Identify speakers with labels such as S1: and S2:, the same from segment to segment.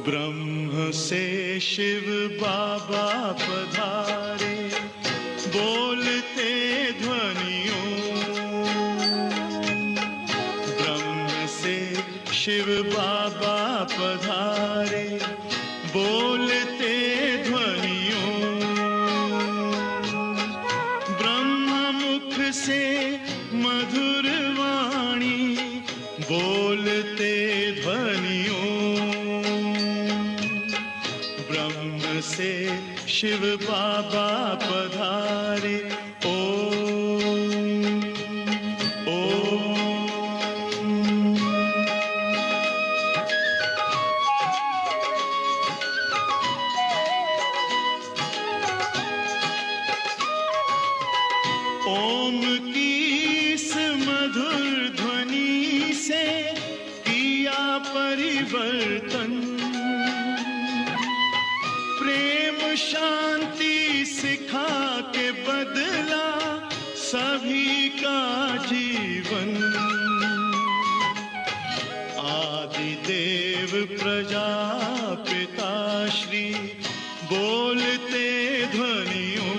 S1: ब्रह्म से शिव बाबा पधारे, बोलते ध्वनियों। ब्रह्म से शिव बाबा पधारे, बोलते ध्वनियों। ब्रह्म मुख से मधुर वाणी, बोलते ध्वनियों। ब्रह्म से शिव बाबा पधारे, ओम ओम। ओम की इस मधुर ध्वनि से किया परिवर्तन, प्रेम शांति सिखा के बदला सभी का जीवन। आदि देव प्रजापिता श्री बोलते ध्वनियों।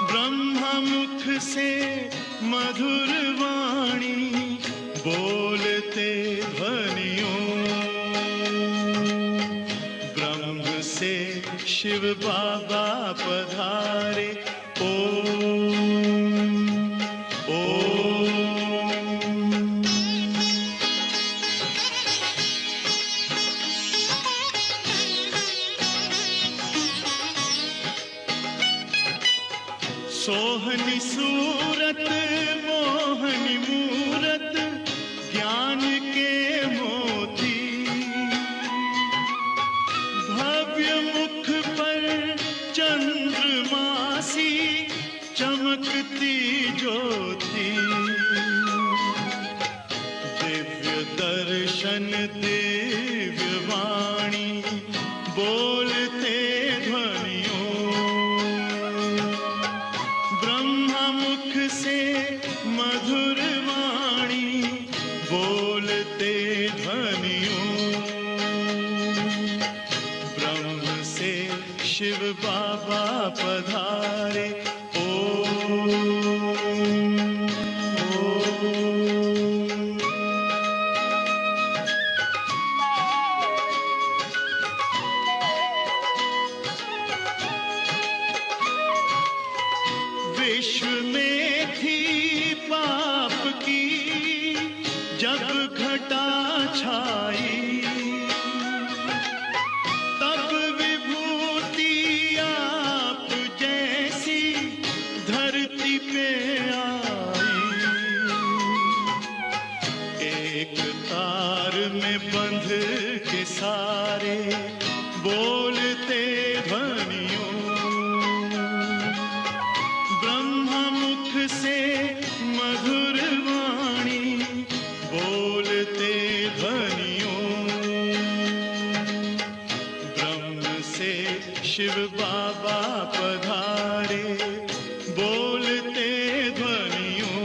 S1: ब्रह्म मुख से मधुर वाणी, बोलते ध्वनियों। ब्रह्म से शिव बाबा पधारे, ओम ओम। सोहनी सूरत मोहनी मूरत, ज्ञान के मोती। भव्य मुख पर चंद्रमासी, चमकती ज्योति। दिव्य दर्शन दिव्य वाणी, बोलते ध्वनियों। मुख से मधुर वाणी, बोलते ध्वनियों। ब्रह्म से शिव बाबा पधारे, ओम ओम। विश्व में थी पाप की जब घटा छाई, तब विभूति आप जैसी धरती पे आई। एक तार में बंध के सारे, बोलते ध्वनियों। मुख से मधुर वाणी, बोलते ध्वनियों। ब्रह्म से शिव बाबा पधारे, बोलते ध्वनियों।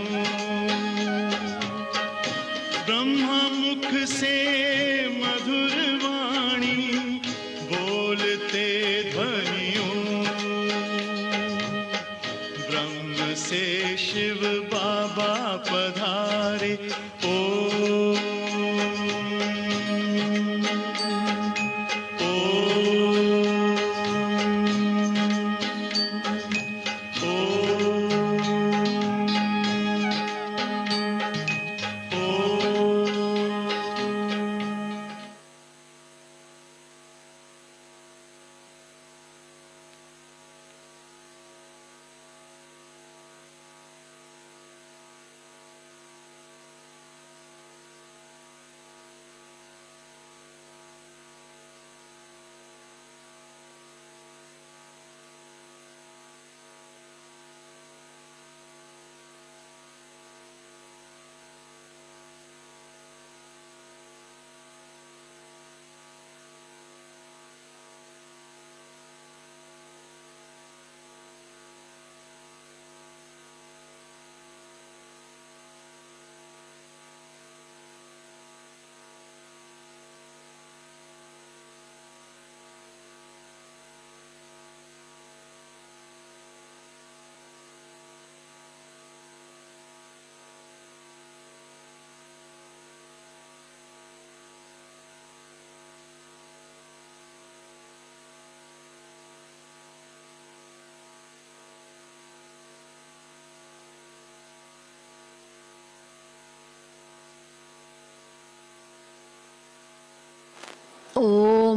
S1: ब्रह्म मुख से मधुर वाणी, बोलते ध्वनियों। ब्रह्म से शिव बाबा पधारे, ओम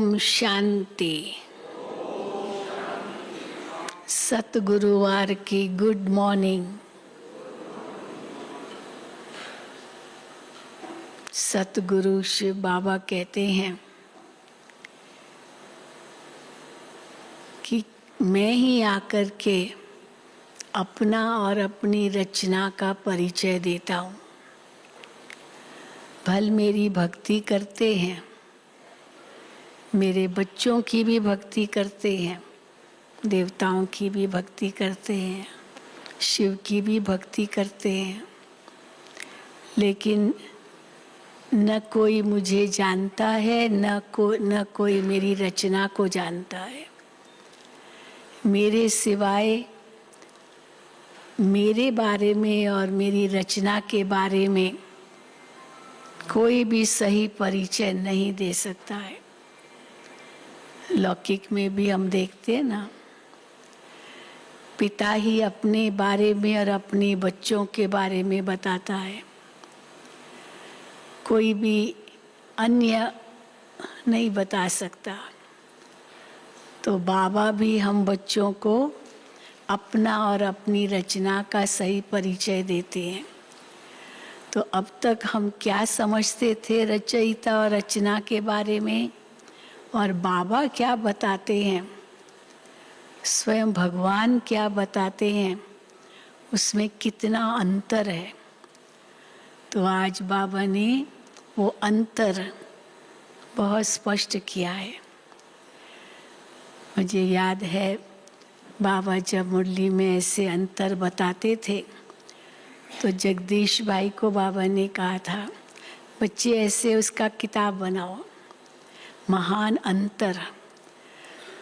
S2: ओम शांति। सतगुरुवार की गुड मॉर्निंग। सतगुरु शिव बाबा कहते हैं कि मैं ही आकर के अपना और अपनी रचना का परिचय देता हूँ। भल मेरी भक्ति करते हैं, मेरे बच्चों की भी भक्ति करते हैं, देवताओं की भी भक्ति करते हैं, शिव की भी भक्ति करते हैं, लेकिन न कोई मुझे जानता है, न कोई मेरी रचना को जानता है। मेरे सिवाय मेरे बारे में और मेरी रचना के बारे में कोई भी सही परिचय नहीं दे सकता है। लौकिक में भी हम देखते हैं ना, पिता ही अपने बारे में और अपने बच्चों के बारे में बताता है, कोई भी अन्य नहीं बता सकता। तो बाबा भी हम बच्चों को अपना और अपनी रचना का सही परिचय देते हैं। तो अब तक हम क्या समझते थे रचयिता और रचना के बारे में, और बाबा क्या बताते हैं, स्वयं भगवान क्या बताते हैं, उसमें कितना अंतर है। तो आज बाबा ने वो अंतर बहुत स्पष्ट किया है। मुझे याद है बाबा जब मुरली में ऐसे अंतर बताते थे तो जगदीश भाई को बाबा ने कहा था, बच्चे ऐसे उसका किताब बनाओ, महान अंतर।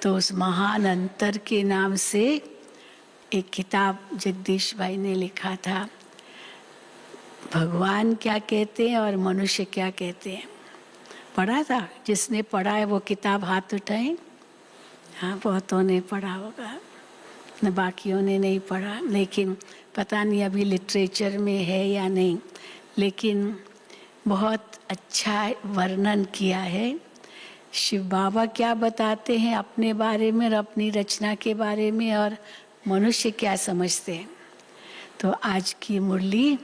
S2: तो उस महान अंतर के नाम से एक किताब जगदीश भाई ने लिखा था, भगवान क्या कहते हैं और मनुष्य क्या कहते हैं। पढ़ा था? जिसने पढ़ा है वो किताब हाथ उठाएं। हाँ, बहुतों ने पढ़ा होगा, न बाकियों ने नहीं पढ़ा, लेकिन पता नहीं अभी लिटरेचर में है या नहीं, लेकिन बहुत अच्छा वर्णन किया है। शिव बाबा क्या बताते हैं अपने बारे में और अपनी रचना के बारे में, और मनुष्य क्या समझते हैं। तो आज की मुरली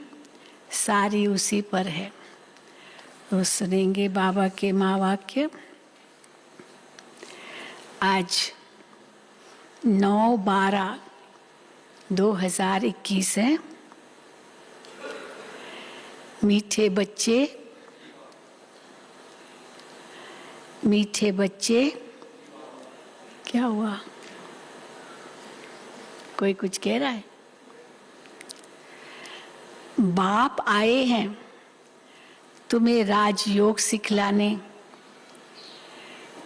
S2: सारी उसी पर है। तो सुनेंगे बाबा के महावाक्य। आज 9/12/2021 है। मीठे बच्चे, क्या हुआ? कोई कुछ कह रहा है? बाप आए हैं तुम्हें राजयोग सिखलाने।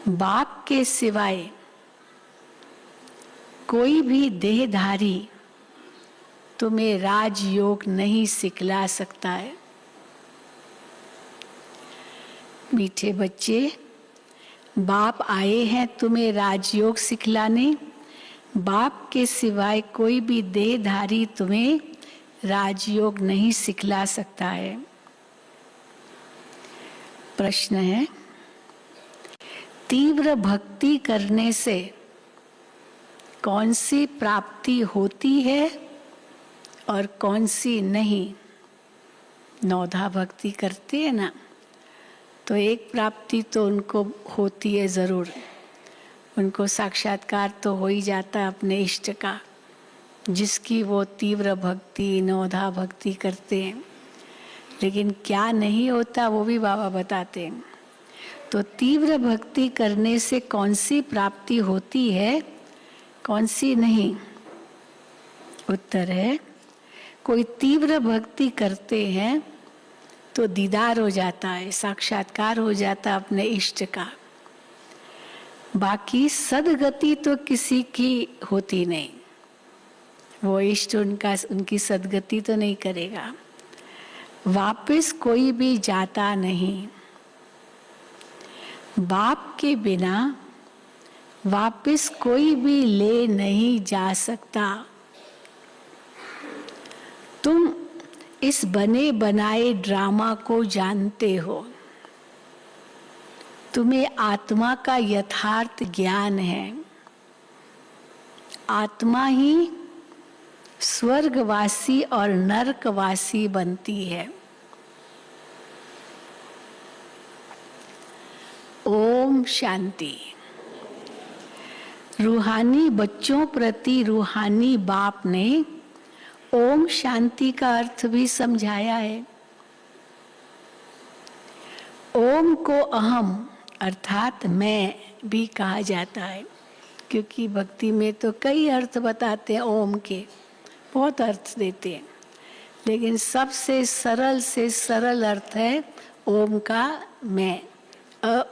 S2: बाप के सिवाय कोई भी देहधारी तुम्हें राजयोग नहीं सिखला सकता है। मीठे बच्चे, बाप आए हैं तुम्हें राजयोग सिखलाने। बाप के सिवाय कोई भी देहधारी तुम्हें राजयोग नहीं सिखला सकता है। प्रश्न है, तीव्र भक्ति करने से कौन सी प्राप्ति होती है और कौन सी नहीं? नौधा भक्ति करते हैं ना, तो एक प्राप्ति तो उनको होती है ज़रूर, उनको साक्षात्कार तो हो ही जाता है अपने इष्ट का, जिसकी वो तीव्र भक्ति नौधा भक्ति करते हैं। लेकिन क्या नहीं होता वो भी बाबा बताते हैं। तो तीव्र भक्ति करने से कौन सी प्राप्ति होती है, कौन सी नहीं? उत्तर है, कोई तीव्र भक्ति करते हैं तो दीदार हो जाता है, साक्षात्कार हो जाता है अपने इष्ट का। बाकी सदगति तो किसी की होती नहीं, वो इष्ट उनकी सदगति तो नहीं करेगा। वापस कोई भी जाता नहीं। बाप के बिना वापस कोई भी ले नहीं जा सकता। तुम इस बने बनाए ड्रामा को जानते हो। तुम्हें आत्मा का यथार्थ ज्ञान है। आत्मा ही स्वर्गवासी और नरकवासी बनती है। ओम शांति। रूहानी बच्चों प्रति रूहानी बाप ने ओम शांति का अर्थ भी समझाया है। ओम को अहम अर्थात मैं भी कहा जाता है, क्योंकि भक्ति में तो कई अर्थ बताते हैं ओम के, बहुत अर्थ देते हैं, लेकिन सबसे सरल से सरल अर्थ है ओम का मैं।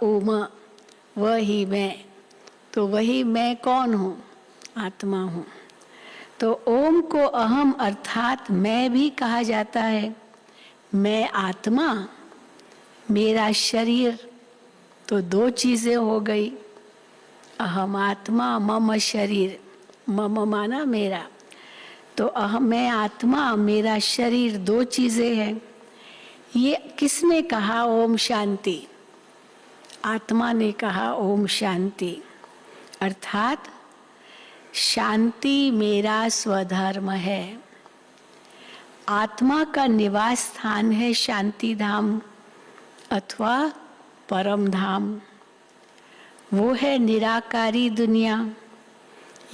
S2: ओम वही मैं, तो वही मैं कौन हूँ? आत्मा हूँ। तो ओम को अहम अर्थात मैं भी कहा जाता है। मैं आत्मा, मेरा शरीर, तो दो चीजें हो गई। अहम आत्मा, मम शरीर। मम माना मेरा, तो अहम मैं आत्मा, मेरा शरीर, दो चीजें हैं। ये किसने कहा ओम शांति? आत्मा ने कहा ओम शांति, अर्थात शांति मेरा स्वधर्म है। आत्मा का निवास स्थान है शांति धाम अथवा परम धाम। वो है निराकारी दुनिया,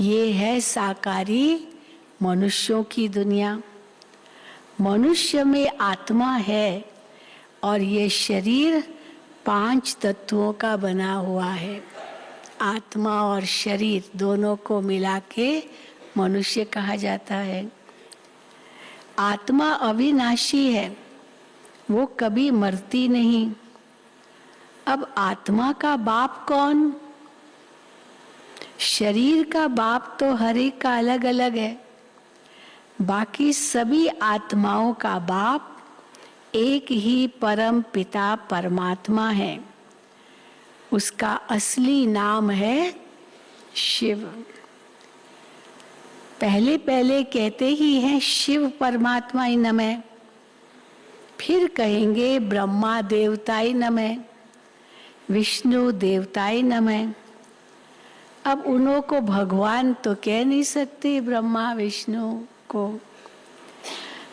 S2: ये है साकारी मनुष्यों की दुनिया। मनुष्य में आत्मा है और ये शरीर 5 तत्वों का बना हुआ है। आत्मा और शरीर दोनों को मिला के मनुष्य कहा जाता है। आत्मा अविनाशी है, वो कभी मरती नहीं। अब आत्मा का बाप कौन? शरीर का बाप तो हर एक का अलग अलग है, बाकी सभी आत्माओं का बाप एक ही परम पिता परमात्मा है। उसका असली नाम है शिव। पहले पहले कहते ही हैं शिव परमात्माय नमः, फिर कहेंगे ब्रह्मा देवताय नमः, विष्णु देवताय नमः। अब उन्हों को भगवान तो कह नहीं सकते, ब्रह्मा विष्णु को।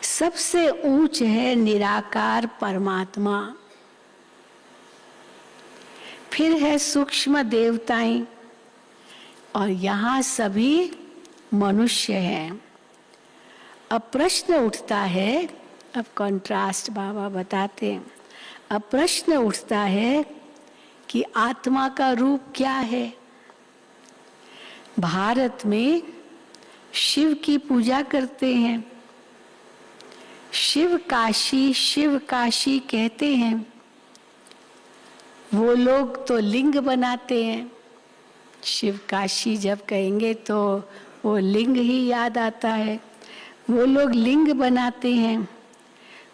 S2: सबसे ऊंच है निराकार परमात्मा, फिर है सूक्ष्म देवताएं, और यहाँ सभी मनुष्य हैं। अब प्रश्न उठता है, अब कंट्रास्ट बाबा बताते हैं। अब प्रश्न उठता है कि आत्मा का रूप क्या है? भारत में शिव की पूजा करते हैं, शिव काशी कहते हैं। वो लोग तो लिंग बनाते हैं। शिव काशी जब कहेंगे तो वो लिंग ही याद आता है। वो लोग लिंग बनाते हैं,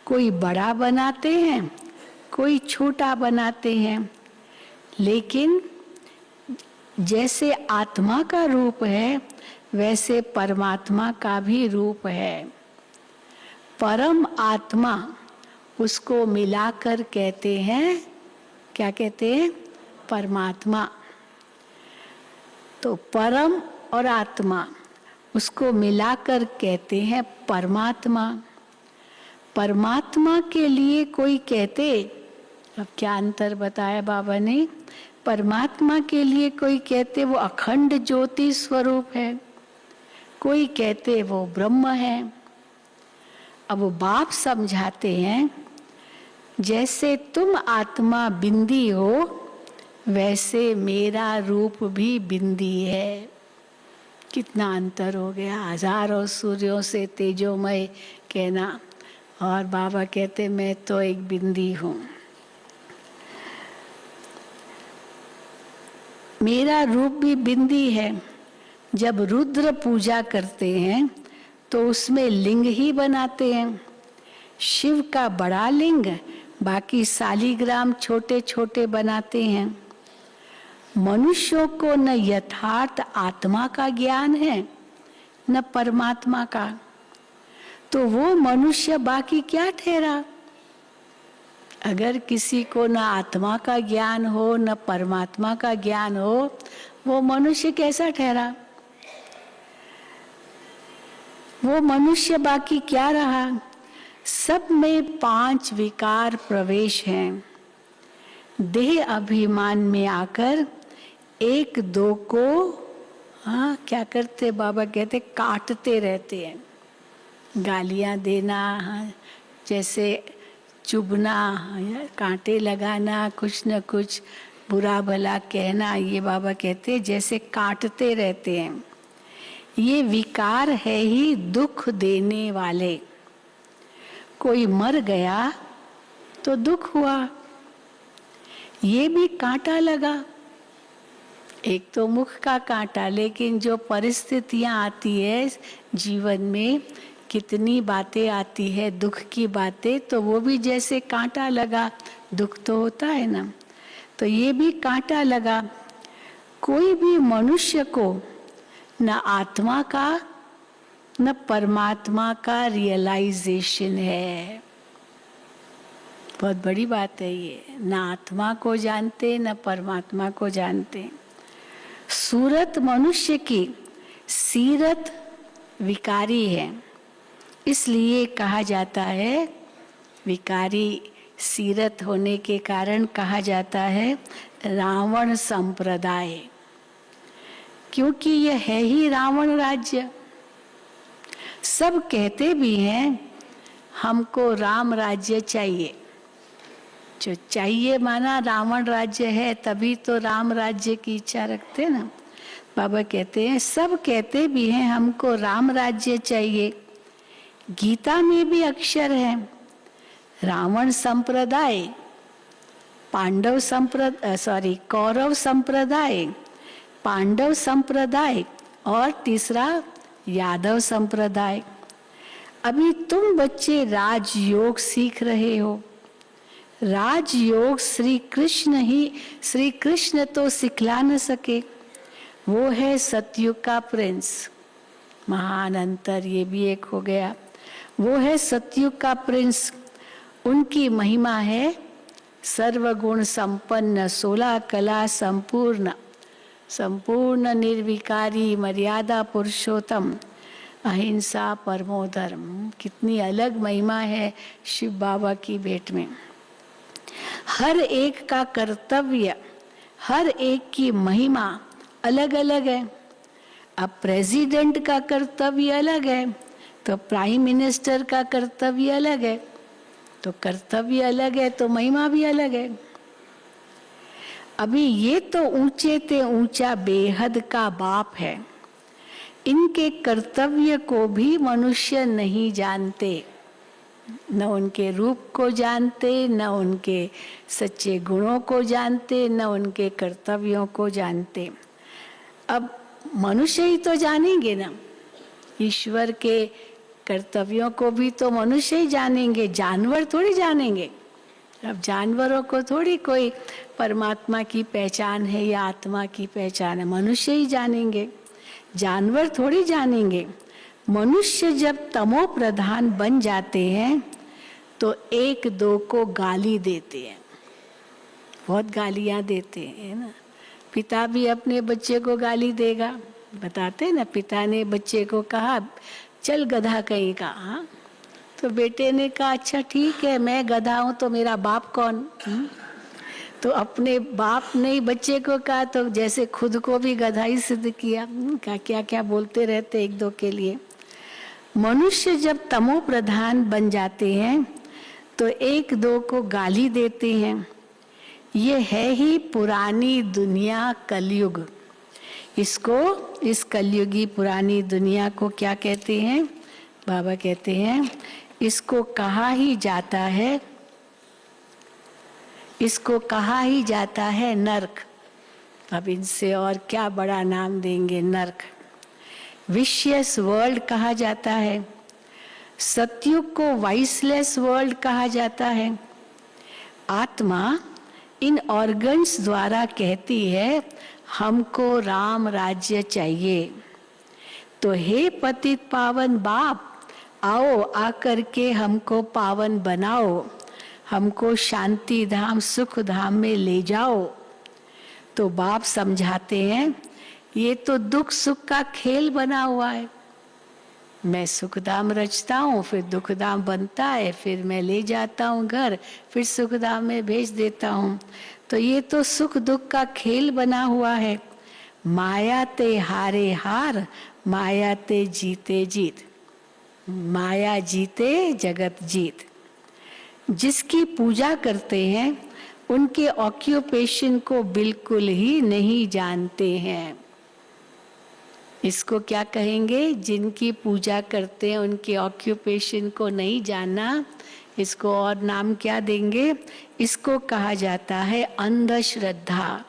S2: कोई बड़ा बनाते हैं, कोई छोटा बनाते हैं, लेकिन जैसे आत्मा का रूप है वैसे परमात्मा का भी रूप है। परम आत्मा, उसको मिलाकर कहते हैं, क्या कहते हैं? परमात्मा। तो परम और आत्मा, उसको मिलाकर कहते हैं परमात्मा। परमात्मा के लिए कोई कहते, अब क्या अंतर बताया बाबा ने? परमात्मा के लिए कोई कहते वो अखंड ज्योति स्वरूप है, कोई कहते वो ब्रह्म है। अब वो बाप समझाते हैं, जैसे तुम आत्मा बिंदी हो वैसे मेरा रूप भी बिंदी है। कितना अंतर हो गया, हजारों सूर्यों से तेजोमय कहना, और बाबा कहते मैं तो एक बिंदी हूँ। मेरा रूप भी बिंदी है। जब रुद्र पूजा करते हैं तो उसमें लिंग ही बनाते हैं। शिव का बड़ा लिंग, बाकी शालिग्राम छोटे छोटे बनाते हैं। मनुष्यों को न यथार्थ आत्मा का ज्ञान है न परमात्मा का, तो वो मनुष्य बाकी क्या ठहरा? अगर किसी को न आत्मा का ज्ञान हो न परमात्मा का ज्ञान हो, वो मनुष्य कैसा ठहरा? वो मनुष्य बाकी क्या रहा? सब में 5 विकार प्रवेश हैं। देह अभिमान में आकर एक दो को क्या करते? बाबा कहते काटते रहते हैं। गालियां देना, जैसे चुभना, कांटे लगाना, कुछ न कुछ बुरा भला कहना, ये बाबा कहते हैं जैसे काटते रहते हैं। ये विकार है ही दुख देने वाले। कोई मर गया तो दुख हुआ, ये भी कांटा लगा। एक तो मुख का कांटा, लेकिन जो परिस्थितियां आती है जीवन में, कितनी बातें आती है दुख की बातें, तो वो भी जैसे कांटा लगा, दुख तो होता है ना। तो ये भी कांटा लगा। कोई भी मनुष्य को न आत्मा का न परमात्मा का रियलाइजेशन है। बहुत बड़ी बात है ये। न आत्मा को जानते न परमात्मा को जानते। सूरत मनुष्य की, सीरत विकारी है, इसलिए कहा जाता है, विकारी सीरत होने के कारण कहा जाता है रावण संप्रदाय, क्योंकि यह है ही रावण राज्य। सब कहते भी हैं हमको राम राज्य चाहिए। जो चाहिए माना रावण राज्य है, तभी तो राम राज्य की इच्छा रखते ना। बाबा कहते हैं सब कहते भी हैं हमको राम राज्य चाहिए। गीता में भी अक्षर है रावण संप्रदाय, कौरव संप्रदाय, पांडव संप्रदाय और तीसरा यादव संप्रदाय। अभी तुम बच्चे राजयोग सीख रहे हो। राजयोग श्री कृष्ण तो सिखला न सके, वो है सतयुग का प्रिंस। महान अंतर ये भी एक हो गया। वो है सतयुग का प्रिंस, उनकी महिमा है सर्वगुण संपन्न, 16 कला संपूर्ण, संपूर्ण निर्विकारी, मर्यादा पुरुषोत्तम, अहिंसा परमो धर्म। कितनी अलग महिमा है शिव बाबा की भेंट में। हर एक का कर्तव्य, हर एक की महिमा अलग अलग है। अब प्रेसिडेंट का कर्तव्य अलग है, तो प्राइम मिनिस्टर का कर्तव्य अलग है। तो कर्तव्य अलग है तो महिमा भी अलग है। अभी ये तो ऊंचे ते ऊंचा बेहद का बाप है, इनके कर्तव्य को भी मनुष्य नहीं जानते। न उनके रूप को जानते, न उनके सच्चे गुणों को जानते, न उनके कर्तव्यों को जानते। अब मनुष्य ही तो जानेंगे ना, ईश्वर के कर्तव्यों को भी तो मनुष्य ही जानेंगे, जानवर थोड़ी जानेंगे। अब जानवरों को थोड़ी कोई परमात्मा की पहचान है या आत्मा की पहचान है, मनुष्य ही जानेंगे, जानवर थोड़ी जानेंगे। मनुष्य जब तमो प्रधान बन जाते हैं तो एक दो को गाली देते हैं, बहुत गालियां देते हैं ना। पिता भी अपने बच्चे को गाली देगा, बताते ना, पिता ने बच्चे को कहा चल गधा कहीं का, हाँ, तो बेटे ने कहा अच्छा ठीक है, मैं गधा हूं तो मेरा बाप कौन? तो अपने बाप ने ही बच्चे को कहा, तो जैसे खुद को भी गधा ही सिद्ध किया। क्या क्या बोलते रहते एक दो के लिए। मनुष्य जब तमो प्रधान बन जाते हैं तो एक दो को गाली देते हैं। ये है ही पुरानी दुनिया, कलयुग। इसको, इस कलयुगी पुरानी दुनिया को क्या कहते हैं? बाबा कहते हैं इसको कहा ही जाता है, इसको कहा ही जाता है नरक। अब इनसे और क्या बड़ा नाम देंगे, नरक। विशियस वर्ल्ड कहा जाता है। सतयुग को वाइसलेस वर्ल्ड कहा जाता है। आत्मा इन ऑर्गन्स द्वारा कहती है हमको राम राज्य चाहिए। तो हे पतित पावन बाप, आओ आकर के हमको पावन बनाओ, हमको शांति धाम सुख धाम में ले जाओ, तो बाप समझाते हैं ये तो दुख सुख का खेल बना हुआ है। मैं सुखधाम रचता हूँ, फिर दुखधाम बनता है, फिर मैं ले जाता हूँ घर, फिर सुखधाम में भेज देता हूँ। तो ये तो सुख दुख का खेल बना हुआ है। माया ते हारे हार, माया ते जीते जीत, माया जीते जगत जीत। जिसकी पूजा करते हैं उनके ऑक्यूपेशन को बिल्कुल ही नहीं जानते हैं। इसको क्या कहेंगे? जिनकी पूजा करते हैं उनके ऑक्यूपेशन को नहीं जानना, इसको और नाम क्या देंगे? इसको कहा जाता है अंधश्रद्धा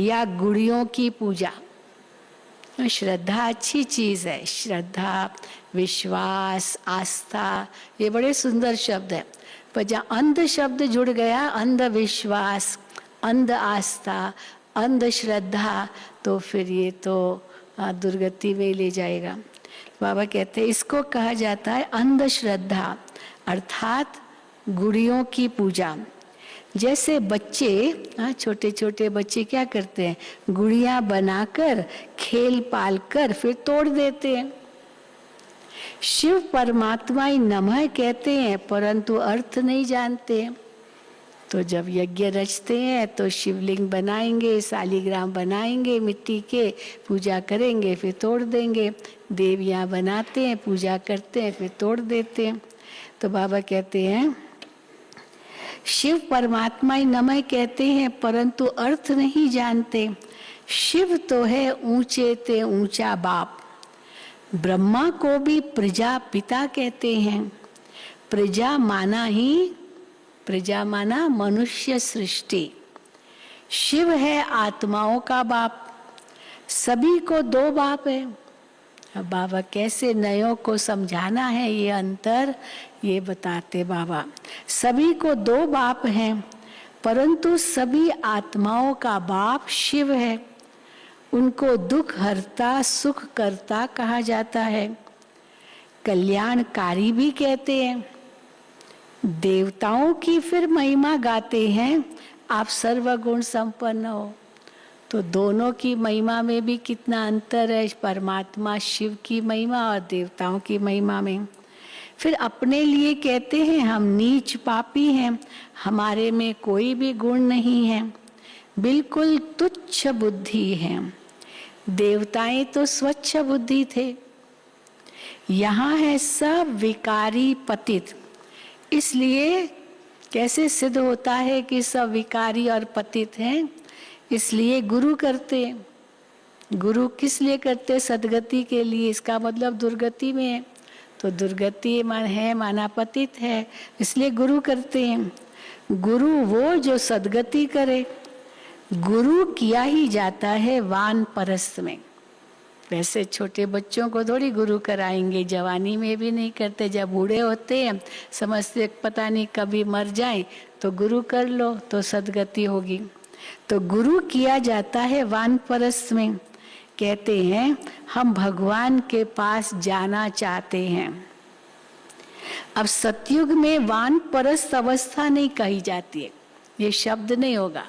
S2: या गुड़ियों की पूजा। श्रद्धा अच्छी चीज है, श्रद्धा, विश्वास, आस्था, ये बड़े सुंदर शब्द है। पर जहाँ अंध शब्द जुड़ गया, अंधविश्वास, अंध आस्था, अंधश्रद्धा, तो फिर ये तो दुर्गति में ले जाएगा। बाबा कहते हैं इसको कहा जाता है अंधश्रद्धा, अर्थात गुड़ियों की पूजा। जैसे बच्चे, छोटे छोटे बच्चे क्या करते हैं? गुड़िया बनाकर खेल पाल कर फिर तोड़ देते हैं। शिव परमात्मा ही नमः कहते हैं, परंतु अर्थ नहीं जानते हैं। तो जब यज्ञ रचते हैं तो शिवलिंग बनाएंगे, शालिग्राम बनाएंगे मिट्टी के, पूजा करेंगे, फिर तोड़ देंगे। देवियाँ बनाते हैं, पूजा करते हैं, फिर तोड़ देते हैं। तो बाबा कहते हैं शिव परमात्मा ही नमः कहते हैं, परंतु अर्थ नहीं जानते। शिव तो है ऊंचे ते ऊंचा बाप। ब्रह्मा को भी प्रजापिता कहते हैं। प्रजा माना मनुष्य सृष्टि। शिव है आत्माओं का बाप। सभी को दो बाप है। अब बाबा कैसे नयों को समझाना है ये अंतर, ये बताते बाबा। सभी को दो बाप हैं, परंतु सभी आत्माओं का बाप शिव है। उनको दुख हरता सुख करता कहा जाता है। कल्याणकारी भी कहते हैं। देवताओं की फिर महिमा गाते हैं, आप सर्वगुण संपन्न हो। तो दोनों की महिमा में भी कितना अंतर है, परमात्मा शिव की महिमा और देवताओं की महिमा में। फिर अपने लिए कहते हैं हम नीच पापी हैं, हमारे में कोई भी गुण नहीं है, बिल्कुल तुच्छ बुद्धि है। देवताएं तो स्वच्छ बुद्धि थे, यहाँ है सब विकारी पतित। इसलिए कैसे सिद्ध होता है कि सब विकारी और पतित हैं? इसलिए गुरु करते। गुरु किस लिए करते? सदगति के लिए। इसका मतलब दुर्गति में है, तो दुर्गति माना पतित है, इसलिए गुरु करते हैं। गुरु वो जो सदगति करे। गुरु किया ही जाता है वानप्रस्थ में। वैसे छोटे बच्चों को थोड़ी गुरु कराएंगे, जवानी में भी नहीं करते। जब बूढ़े होते हैं समझते पता नहीं कभी मर जाए, तो गुरु कर लो तो सदगति होगी। तो गुरु किया जाता है वानप्रस्थ में। कहते हैं हम भगवान के पास जाना चाहते हैं। अब सतयुग में वानप्रस्थ अवस्था नहीं कही जाती है, ये शब्द नहीं होगा।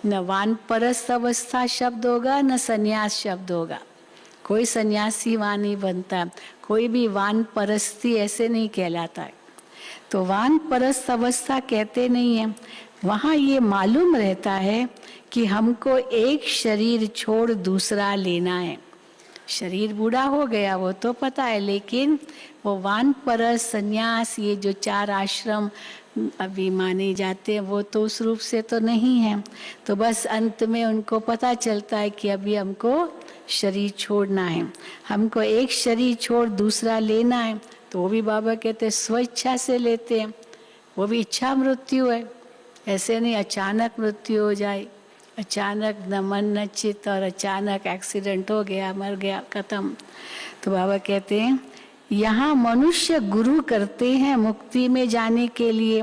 S2: न वानप्रस्थ अवस्था शब्द होगा, न संन्यास शब्द होगा। कोई सन्यासी वहाँ नहीं बनता, कोई भी वानप्रस्थी ऐसे नहीं कहलाता है। तो वानप्रस्थ अवस्था कहते नहीं है। वहाँ ये मालूम रहता है कि हमको एक शरीर छोड़ दूसरा लेना है। शरीर बूढ़ा हो गया वो तो पता है, लेकिन वो वानप्रस्थ, संन्यास, ये जो 4 आश्रम अभी माने जाते हैं वो तो उस रूप से तो नहीं है। तो बस अंत में उनको पता चलता है कि अभी हमको शरीर छोड़ना है, हमको एक शरीर छोड़ दूसरा लेना है। तो वो भी बाबा कहते हैं स्वेच्छा से लेते हैं, वो भी इच्छा मृत्यु है। ऐसे नहीं अचानक मृत्यु हो जाए, अचानक न मन न चित्त और अचानक एक्सीडेंट हो गया, मर गया, खत्म। तो बाबा कहते हैं यहाँ मनुष्य गुरु करते हैं मुक्ति में जाने के लिए,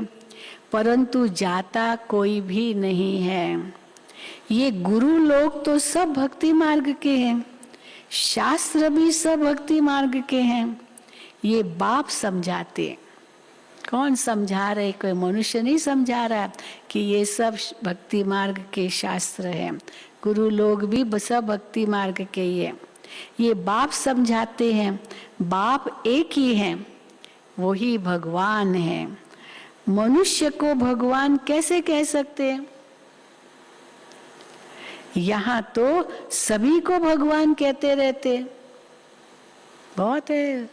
S2: परंतु जाता कोई भी नहीं है। ये गुरु लोग तो सब भक्ति मार्ग के हैं, शास्त्र भी सब भक्ति मार्ग के हैं। ये बाप समझाते हैं। कौन समझा रहे? कोई मनुष्य नहीं समझा रहा कि ये सब भक्ति मार्ग के शास्त्र हैं। गुरु लोग भी सब भक्ति मार्ग के ही है। ये बाप समझाते हैं। बाप एक ही है, वही भगवान है। मनुष्य को भगवान कैसे कह सकते हैं? यहाँ तो सभी को भगवान कहते रहते हैं। बहुत है।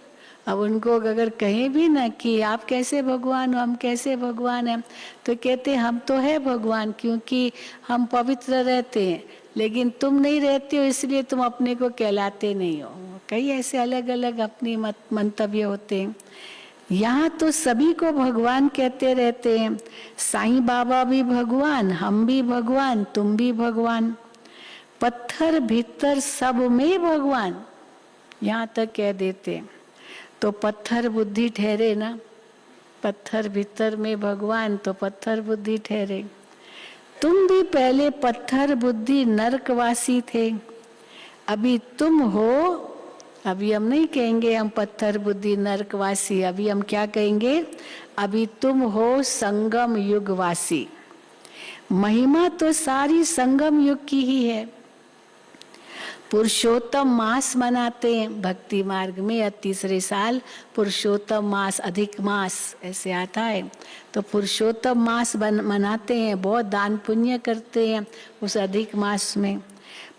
S2: अब उनको अगर कहें भी ना कि आप कैसे भगवान हो, हम कैसे भगवान हैं, तो कहते हम तो है भगवान, क्योंकि हम पवित्र रहते हैं, लेकिन तुम नहीं रहते हो इसलिए तुम अपने को कहलाते नहीं हो। कई ऐसे अलग अलग अपनी मंतव्य होते हैं। यहाँ तो सभी को भगवान कहते रहते हैं। साईं बाबा भी भगवान, हम भी भगवान, तुम भी भगवान। पत्थर भीतर सब में भगवान, यहाँ तक कह देते। तो पत्थर बुद्धि ठहरे ना, पत्थर भीतर में भगवान, तो पत्थर बुद्धि ठहरे। तुम भी पहले पत्थर बुद्धि नरकवासी थे, अभी तुम हो। अभी हम नहीं कहेंगे हम पत्थर बुद्धि नरकवासी, अभी हम क्या कहेंगे? अभी तुम हो संगम युगवासी। महिमा तो सारी संगम युग की ही है। पुरुषोत्तम मास मनाते हैं भक्ति मार्ग में, या तीसरे साल पुरुषोत्तम मास, अधिक मास ऐसे आता है, तो पुरुषोत्तम मास मनाते हैं। बहुत दान पुण्य करते हैं उस अधिक मास में।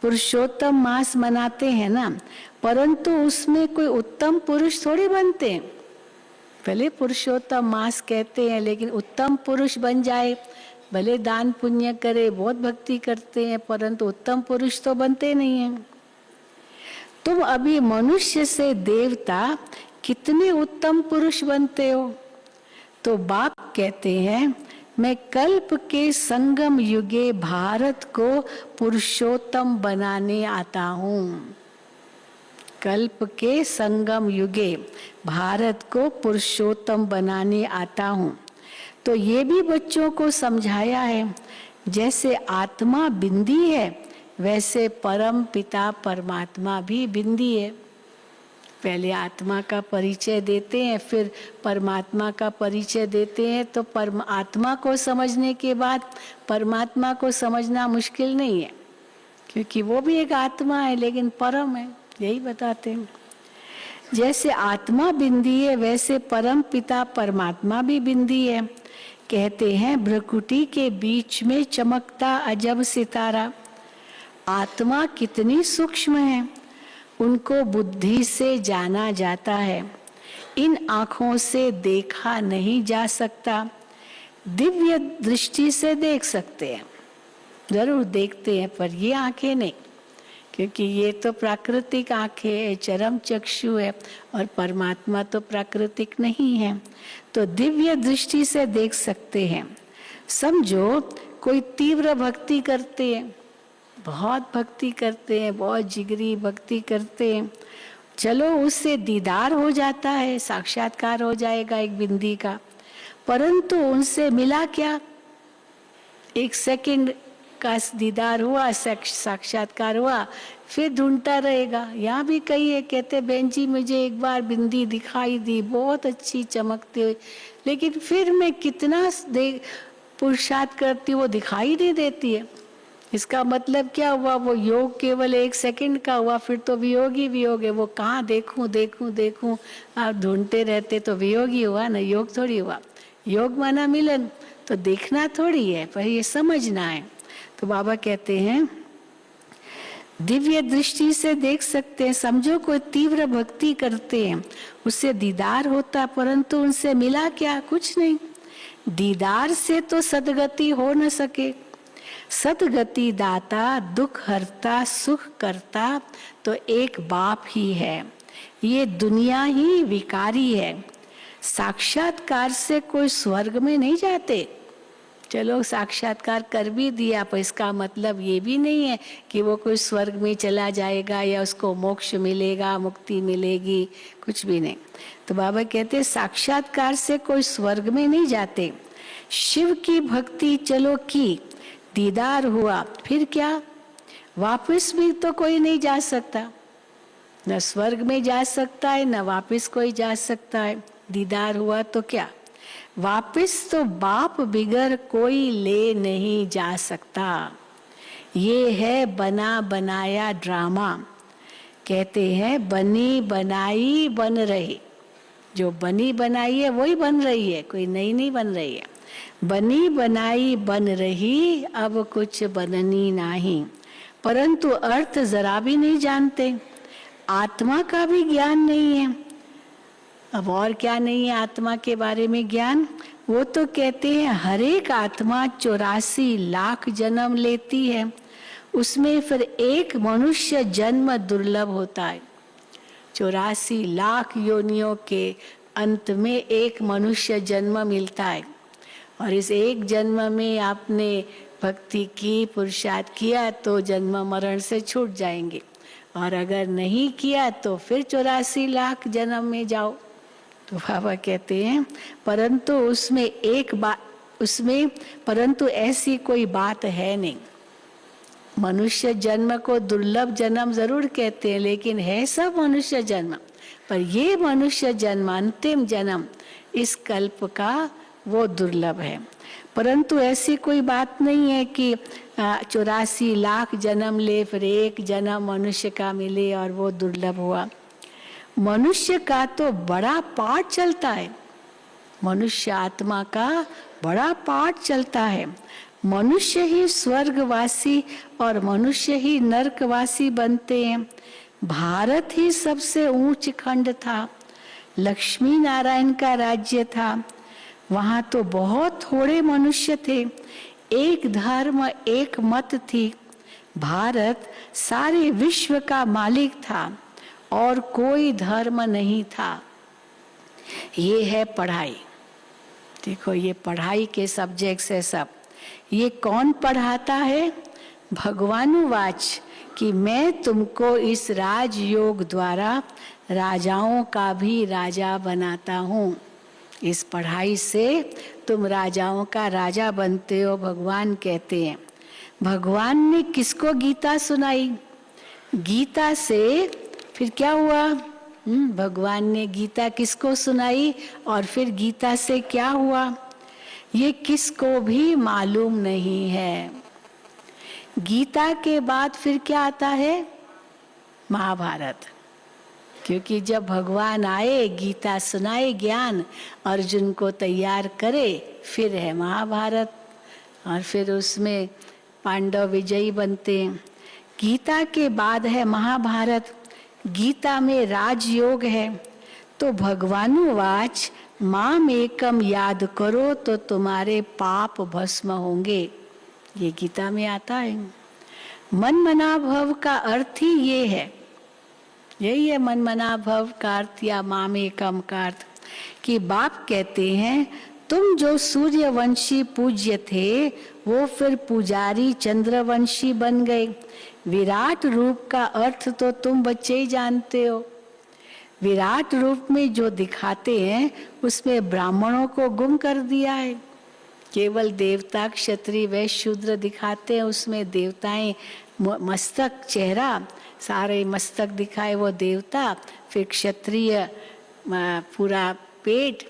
S2: पुरुषोत्तम मास मनाते हैं ना, परंतु उसमें कोई उत्तम पुरुष थोड़ी बनते हैं। भले पुरुषोत्तम मास कहते हैं, लेकिन उत्तम पुरुष बन जाए, भले दान पुण्य करे, बहुत भक्ति करते हैं, परंतु उत्तम पुरुष तो बनते नहीं हैं। तुम अभी मनुष्य से देवता कितने उत्तम पुरुष बनते हो। तो बाप कहते हैं, मैं कल्प के संगम युगे भारत को पुरुषोत्तम बनाने आता हूँ। कल्प के संगम युगे भारत को पुरुषोत्तम बनाने आता हूँ। तो ये भी बच्चों को समझाया है, जैसे आत्मा बिंदी है, वैसे परम पिता परमात्मा भी बिंदी है। पहले आत्मा का परिचय देते हैं, फिर परमात्मा का परिचय देते हैं। तो आत्मा को समझने के बाद परमात्मा को समझना मुश्किल नहीं है, क्योंकि वो भी एक आत्मा है, लेकिन परम है, यही बताते हैं। जैसे आत्मा बिंदी है, वैसे परम पिता परमात्मा भी बिंदी है। कहते हैं, भ्रकुटी के बीच में चमकता अजब सितारा। आत्मा कितनी सूक्ष्म है, उनको बुद्धि से जाना जाता है, इन आँखों से देखा नहीं जा सकता। दिव्य दृष्टि से देख सकते हैं, जरूर देखते हैं, पर ये आंखें नहीं, क्योंकि ये तो प्राकृतिक आंखें है, चरम चक्षु है, और परमात्मा तो प्राकृतिक नहीं है। तो दिव्य दृष्टि से देख सकते हैं। समझो कोई तीव्र भक्ति करते हैं, बहुत भक्ति करते हैं, बहुत जिगरी भक्ति करते हैं, चलो उससे दीदार हो जाता है, साक्षात्कार हो जाएगा एक बिंदी का, परंतु उनसे मिला क्या? एक सेकंड का दीदार हुआ, साक्षात्कार हुआ, फिर ढूंढता रहेगा। यहाँ भी कई है, कहते बहन जी मुझे एक बार बिंदी दिखाई दी, बहुत अच्छी चमकती हुई, लेकिन फिर मैं कितना पुरुषार्थ करती हूँ, वो दिखाई नहीं देती है। इसका मतलब क्या हुआ? वो योग केवल एक सेकंड का हुआ, फिर तो वियोग ही वियोग है। वो कहाँ देखूं देखूं देखूं, आप ढूंढते रहते तो वियोग ही हुआ ना, योग थोड़ी हुआ। योग माना मिलन, तो देखना थोड़ी है, पर ये समझना है। तो बाबा कहते हैं, दिव्य दृष्टि से देख सकते हैं। समझो कोई तीव्र भक्ति करते हैं, उससे दीदार होता, परंतु उनसे मिला क्या? कुछ नहीं। दीदार से तो सदगति हो न सके। सदगति दाता, दुख हरता, सुख करता तो एक बाप ही है। ये दुनिया ही विकारी है। साक्षात्कार से कोई स्वर्ग में नहीं जाते। चलो साक्षात्कार कर भी दिया, पर इसका मतलब ये भी नहीं है कि वो कोई स्वर्ग में चला जाएगा या उसको मोक्ष मिलेगा, मुक्ति मिलेगी, कुछ भी नहीं। तो बाबा कहते साक्षात्कार से कोई स्वर्ग में नहीं जाते। शिव की भक्ति चलो की, दीदार हुआ, फिर क्या? वापस भी तो कोई नहीं जा सकता, न स्वर्ग में जा सकता है, न वापस कोई जा सकता है। दीदार हुआ तो क्या? वापिस तो बाप बिगर कोई ले नहीं जा सकता। ये है बना बनाया ड्रामा। कहते हैं बनी बनाई बन रही। जो बनी बनाई है वही बन रही है, कोई नई नहीं बन रही है। बनी बनाई बन रही, अब कुछ बननी नहीं। परंतु अर्थ जरा भी नहीं जानते। आत्मा का भी ज्ञान नहीं है। अब और क्या नहीं है आत्मा के बारे में ज्ञान? वो तो कहते हैं हर एक आत्मा 84 लाख जन्म लेती है, उसमें फिर एक मनुष्य जन्म दुर्लभ होता है। 84 लाख योनियों के अंत में एक मनुष्य जन्म मिलता है, और इस एक जन्म में आपने भक्ति की, पुरुषार्थ किया तो जन्म मरण से छूट जाएंगे, और अगर नहीं किया तो फिर 84 लाख जन्म में जाओ। तो बाबा कहते हैं परंतु ऐसी कोई बात है नहीं। मनुष्य जन्म को दुर्लभ जन्म जरूर कहते हैं, लेकिन है सब मनुष्य जन्म। पर ये मनुष्य जन्म, अंतिम जन्म इस कल्प का, वो दुर्लभ है। परंतु ऐसी कोई बात नहीं है कि 84 लाख जन्म ले फिर एक जन्म मनुष्य का मिले और वो दुर्लभ हुआ। मनुष्य का तो बड़ा पाठ चलता है। मनुष्य आत्मा का बड़ा पाठ चलता है। मनुष्य ही स्वर्गवासी और मनुष्य ही नरकवासी बनते हैं। भारत ही सबसे ऊंच खंड था। लक्ष्मी नारायण का राज्य था। वहां तो बहुत थोड़े मनुष्य थे। एक धर्म एक मत थी। भारत सारे विश्व का मालिक था और कोई धर्म नहीं था। ये है पढ़ाई। देखो ये पढ़ाई के सब्जेक्ट्स है सब। ये कौन पढ़ाता है? भगवानुवाच कि मैं तुमको इस राजयोग द्वारा राजाओं का भी राजा बनाता हूँ। इस पढ़ाई से तुम राजाओं का राजा बनते हो, भगवान कहते हैं। भगवान ने किसको गीता सुनाई? गीता से फिर क्या हुआ? भगवान ने गीता किसको सुनाई और फिर गीता से क्या हुआ? ये किसको भी मालूम नहीं है। गीता के बाद फिर क्या आता है? महाभारत। क्योंकि जब भगवान आए, गीता सुनाए, ज्ञान अर्जुन को तैयार करे, फिर है महाभारत, और फिर उसमें पांडव विजयी बनते हैं। गीता के बाद है महाभारत। गीता में राजयोग है। तो भगवानुवाच माम एकम याद करो तो तुम्हारे पाप भस्म होंगे। ये गीता में आता है। मन मना भव का अर्थ ही ये है। यही है मन मना भव का अर्थ या माम एकम का अर्थ। कि बाप कहते हैं तुम जो सूर्यवंशी पूज्य थे वो फिर पुजारी चंद्रवंशी बन गए। विराट रूप का अर्थ तो तुम बच्चे ही जानते हो। विराट रूप में जो दिखाते हैं उसमें ब्राह्मणों को गुम कर दिया है। केवल देवता क्षत्रिय वैश्य शूद्र दिखाते हैं, उसमें देवताएं मस्तक चेहरा सारे मस्तक दिखाए वो देवता, फिर क्षत्रिय पूरा पेट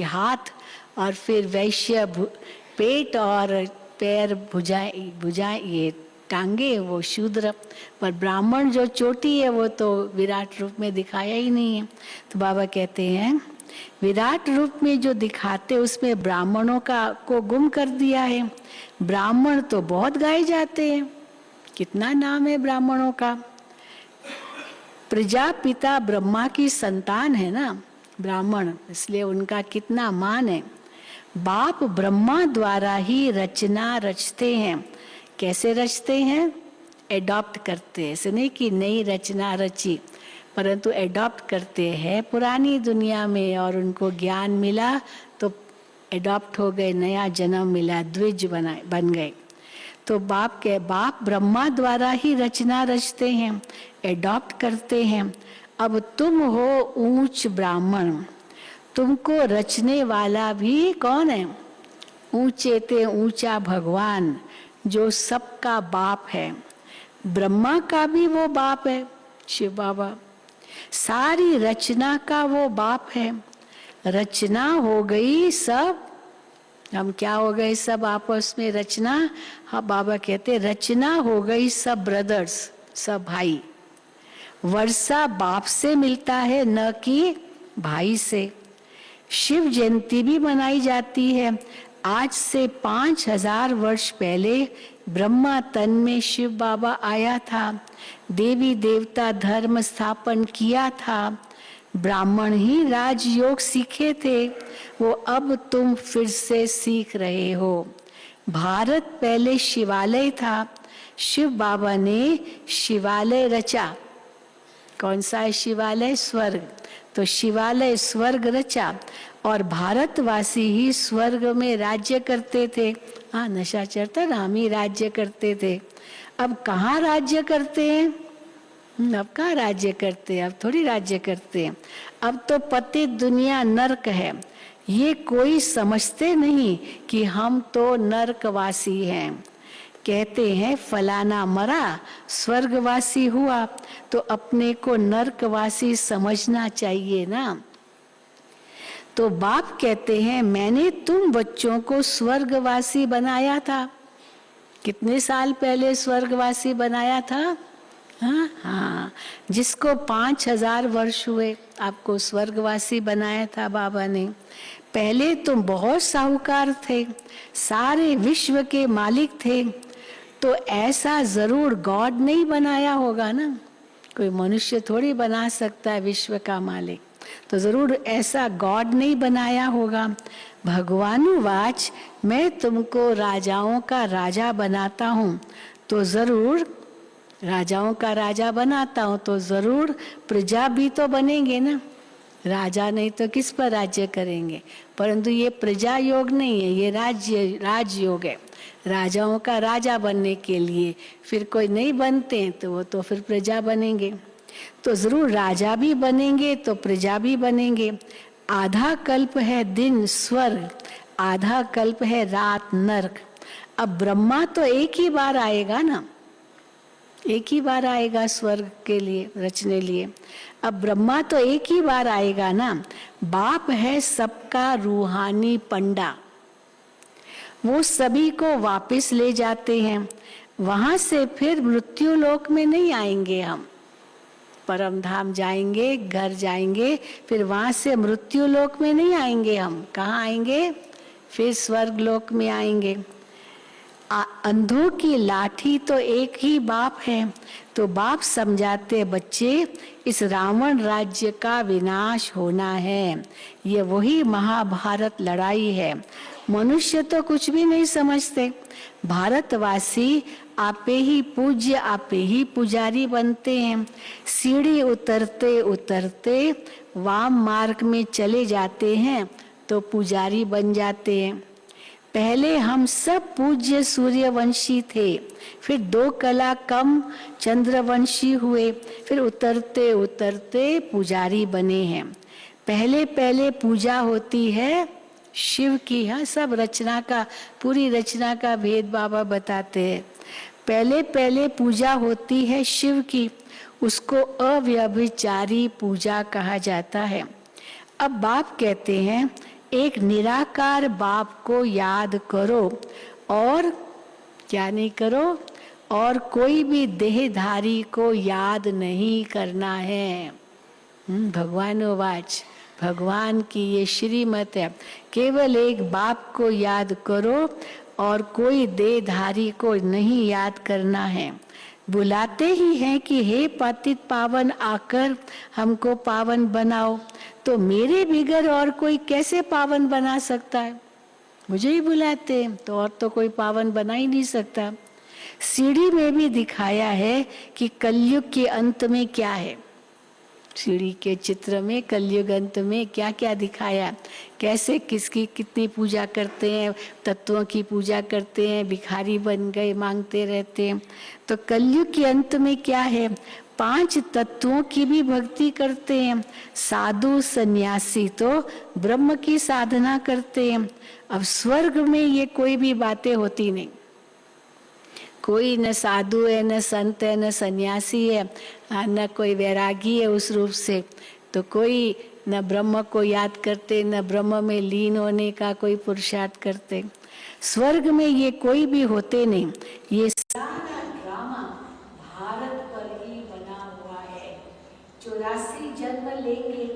S2: हाथ, और फिर वैश्य पेट और पैर भुजाएं ये टांगे वो शूद्र। पर ब्राह्मण जो चोटी है वो तो विराट रूप में दिखाया ही नहीं है। तो बाबा कहते हैं विराट रूप में जो दिखाते उसमें ब्राह्मणों को गुम कर दिया है। ब्राह्मण तो बहुत गाए जाते हैं, कितना नाम है ब्राह्मणों का। प्रजापिता ब्रह्मा की संतान है ना ब्राह्मण, इसलिए उनका कितना मान है। बाप ब्रह्मा द्वारा ही रचना रचते हैं। कैसे रचते हैं? एडॉप्ट करते हैं। ऐसे नहीं कि नई रचना रची, परंतु एडॉप्ट करते हैं पुरानी दुनिया में, और उनको ज्ञान मिला तो एडॉप्ट हो गए, नया जन्म मिला, द्विज बन गए। तो बाप ब्रह्मा द्वारा ही रचना रचते हैं, एडॉप्ट करते हैं। अब तुम हो ऊंच ब्राह्मण, तुमको रचने वाला भी कौन है? ऊंचे ते ऊंचा भगवान जो सबका बाप है। ब्रह्मा का भी वो बाप है, शिव बाबा। सारी रचना का वो बाप है। रचना हो गई सब। हम क्या हो गए सब आपस में रचना। हाँ, बाबा कहते रचना हो गई सब ब्रदर्स, सब भाई। वर्षा बाप से मिलता है न कि भाई से। शिव जयंती भी मनाई जाती है। आज से 5000 वर्ष पहले ब्रह्मा तन में शिव बाबा आया था। देवी देवता धर्म स्थापन किया था। ब्राह्मण ही राजयोग सीखे थे, वो अब तुम फिर से सीख रहे हो। भारत पहले शिवालय था, शिव बाबा ने शिवालय रचा। कौन सा है शिवालय? स्वर्ग। तो शिवालय स्वर्ग रचा और भारतवासी ही स्वर्ग में राज्य करते थे। हाँ, नशा चढ़ता ना, हम ही राज्य करते थे। अब कहाँ राज्य करते हैं? अब कहाँ राज्य करते हैं? अब थोड़ी राज्य करते हैं। अब तो पतित दुनिया नरक है। ये कोई समझते नहीं कि हम तो नरकवासी हैं। कहते हैं फलाना मरा स्वर्गवासी हुआ, तो अपने को नरकवासी समझना चाहिए ना। तो बाप कहते हैं मैंने तुम बच्चों को स्वर्गवासी बनाया था। कितने साल पहले स्वर्गवासी बनाया था? हाँ, जिसको 5000 वर्ष हुए आपको स्वर्गवासी बनाया था बाबा ने। पहले तुम बहुत साहूकार थे, सारे विश्व के मालिक थे, तो ऐसा जरूर गॉड नहीं बनाया होगा ना। कोई मनुष्य थोड़ी बना सकता है विश्व का मालिक, तो जरूर ऐसा गॉड नहीं बनाया होगा। भगवानुवाच मैं तुमको राजाओं का राजा बनाता हूँ, तो जरूर राजाओं का राजा बनाता हूँ तो जरूर प्रजा भी तो बनेंगे ना। राजा नहीं तो किस पर राज्य करेंगे? परंतु ये प्रजा योग नहीं है, ये राजयोग है। राजाओं का राजा बनने के लिए फिर कोई नहीं बनते हैं तो वो तो फिर प्रजा बनेंगे। तो जरूर राजा भी बनेंगे तो प्रजा भी बनेंगे। आधा कल्प है दिन स्वर्ग, आधा कल्प है रात नरक। अब ब्रह्मा तो एक ही बार आएगा ना, एक ही बार आएगा स्वर्ग के लिए रचने लिए। अब ब्रह्मा तो एक ही बार आएगा ना। बाप है सबका रूहानी पंडा, वो सभी को वापस ले जाते हैं। वहां से फिर मृत्यु लोक में नहीं आएंगे हम, परम धाम जाएंगे, घर जाएंगे, फिर वहां से मृत्यु लोक में नहीं आएंगे हम। कहाँ आएंगे? फिर स्वर्ग लोक में आएंगे। अंधों की लाठी तो एक ही बाप है। तो बाप समझाते बच्चे इस रावण राज्य का विनाश होना है, ये वही महाभारत लड़ाई है। मनुष्य तो कुछ भी नहीं समझते। भारतवासी आपे ही पूज्य, आपे ही पुजारी बनते हैं। सीढ़ी उतरते उतरते वाम मार्ग में चले जाते हैं तो पुजारी बन जाते हैं। पहले हम सब पूज्य सूर्यवंशी थे, फिर 2 कला कम चंद्रवंशी हुए, फिर उतरते उतरते पुजारी बने हैं। पहले पहले पूजा होती है शिव की। हाँ, सब रचना का, पूरी रचना का भेद बाबा बताते हैं। पहले पहले पूजा होती है शिव की, उसको अव्यभिचारी पूजा कहा जाता है। अब बाप कहते हैं एक निराकार बाप को याद करो और क्या नहीं करो, और कोई भी देहधारी को याद नहीं करना है। भगवानुवाच, भगवान की ये श्रीमत है। केवल एक बाप को याद करो और कोई देहधारी को नहीं याद करना है। बुलाते ही हैं कि हे पतित पावन आकर हमको पावन बनाओ, तो मेरे बिगर और कोई कैसे पावन बना सकता है? मुझे ही बुलाते हैं तो और तो कोई पावन बना ही नहीं सकता। सीढ़ी में भी दिखाया है कि कलयुग के अंत में क्या है। सीढ़ी के चित्र में कलयुग अंत में क्या क्या दिखाया, कैसे किसकी कितनी पूजा करते हैं, तत्वों की पूजा करते हैं, भिखारी बन गए मांगते रहते हैं। तो कलयुग के अंत में क्या है? 5 तत्वों की भी भक्ति करते हैं। साधु सन्यासी तो ब्रह्म की साधना करते हैं। अब स्वर्ग में ये कोई भी बातें होती नहीं। कोई न साधु है, न संत है, न सन्यासी है, न कोई वैरागी है उस रूप से। तो कोई न ब्रह्म को याद करते, न ब्रह्म में लीन होने का कोई पुरुषार्थ करते। स्वर्ग में ये कोई भी होते नहीं। ये सारा ड्रामा भारत पर ही बना हुआ है। 84 जन्म लेंगे,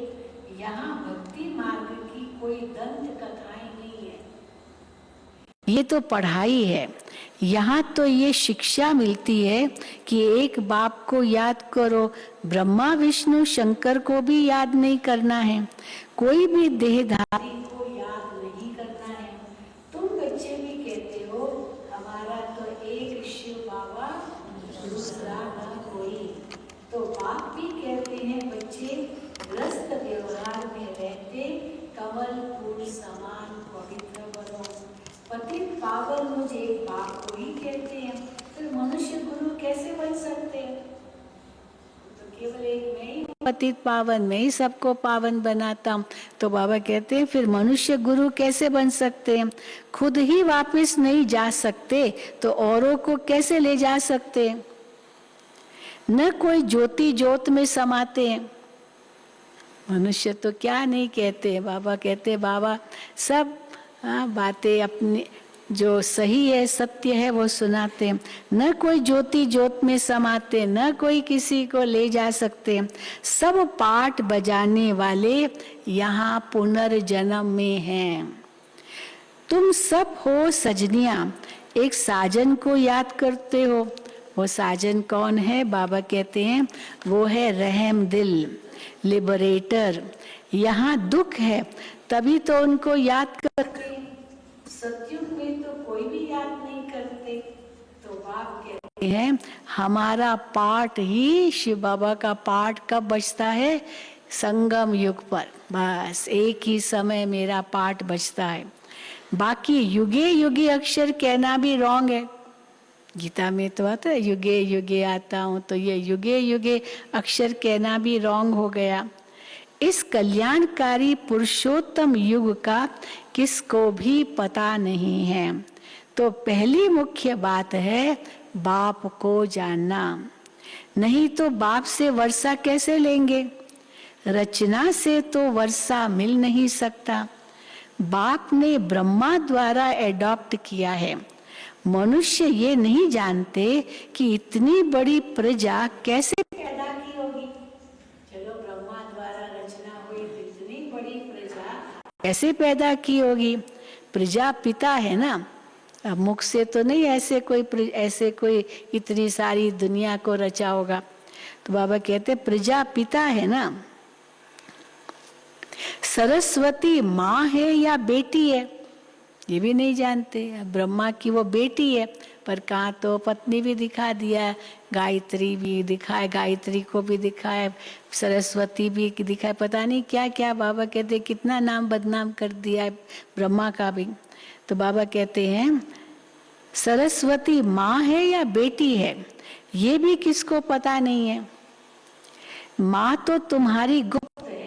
S2: यहाँ भक्ति मार्ग की कोई दंत कथाएं नहीं है। ये तो पढ़ाई है। यहाँ तो ये शिक्षा मिलती है कि एक बाप को याद करो, ब्रह्मा विष्णु शंकर को भी याद नहीं करना है, कोई भी देहधारी को याद नहीं करना है। तुम बच्चे भी कहते हो हमारा तो एक शिव बाबा दूसरा न कोई, तो बाप भी कहते हैं बच्चे ग्रस्त व्यवहार में रहते कमल फूल समान पवित्र बनो। पतित पावन मुझे एक बाप को ही कहते हैं, फिर मनुष्य गुरु कैसे बन सकते हैं? तो केवल एक मैं ही पतित पावन, मैं ही सबको पावन बनाता हूँ। तो बाबा कहते हैं फिर मनुष्य गुरु कैसे बन सकते हैं? खुद ही वापस नहीं जा सकते तो औरों को कैसे ले जा सकते हैं? न कोई ज्योति ज्योत में समाते हैं। मनुष्य तो क्या नहीं कहते, बाबा कहते बाबा सब बातें अपनी जो सही है सत्य है वो सुनाते हैं। न कोई ज्योति ज्योत में समाते, न कोई किसी को ले जा सकते। सब पाठ बजाने वाले यहाँ पुनर्जन्म में हैं। तुम सब हो सजनिया, एक साजन को याद करते हो। वो साजन कौन है? बाबा कहते हैं वो है रहम दिल, लिबरेटर। यहाँ दुख है तभी तो उनको याद करते। सत्युग में तो कोई भी याद नहीं करते। तो बाप कहते हैं हमारा पाठ ही, शिव बाबा का पाठ कब बजता है? संगम युग पर। बस एक ही समय मेरा पाठ बजता है। बाकी युगे युगे अक्षर कहना भी रॉन्ग है। गीता में तो आता है युगे युगे आता हूँ, तो ये युगे युगे अक्षर कहना भी रॉन्ग हो गया। इस कल्याणकारी पुरुषोत्तम युग का किसको भी पता नहीं है। तो पहली मुख्य बात है बाप को जानना। नहीं तो बाप से वर्षा कैसे लेंगे? रचना से तो वर्षा मिल नहीं सकता। बाप ने ब्रह्मा द्वारा एडॉप्ट किया है। मनुष्य ये नहीं जानते कि इतनी बड़ी प्रजा कैसे पैदा की होगी। चलो ब्रह्मा द्वारा रचना हुई, इतनी बड़ी प्रजा कैसे पैदा की होगी? प्रजा पिता है ना, अब मुख से तो नहीं ऐसे कोई इतनी सारी दुनिया को रचा होगा। तो बाबा कहते प्रजा पिता है ना। सरस्वती माँ है या बेटी है ये भी नहीं जानते। ब्रह्मा की वो बेटी है, पर कहाँ तो पत्नी भी दिखा दिया, गायत्री भी दिखाए, गायत्री को भी दिखाए, सरस्वती भी दिखाए, पता नहीं क्या क्या। बाबा कहते कितना नाम बदनाम कर दिया है ब्रह्मा का भी। तो बाबा कहते हैं सरस्वती माँ है या बेटी है ये भी किसको पता नहीं है। माँ तो तुम्हारी गुप्त है,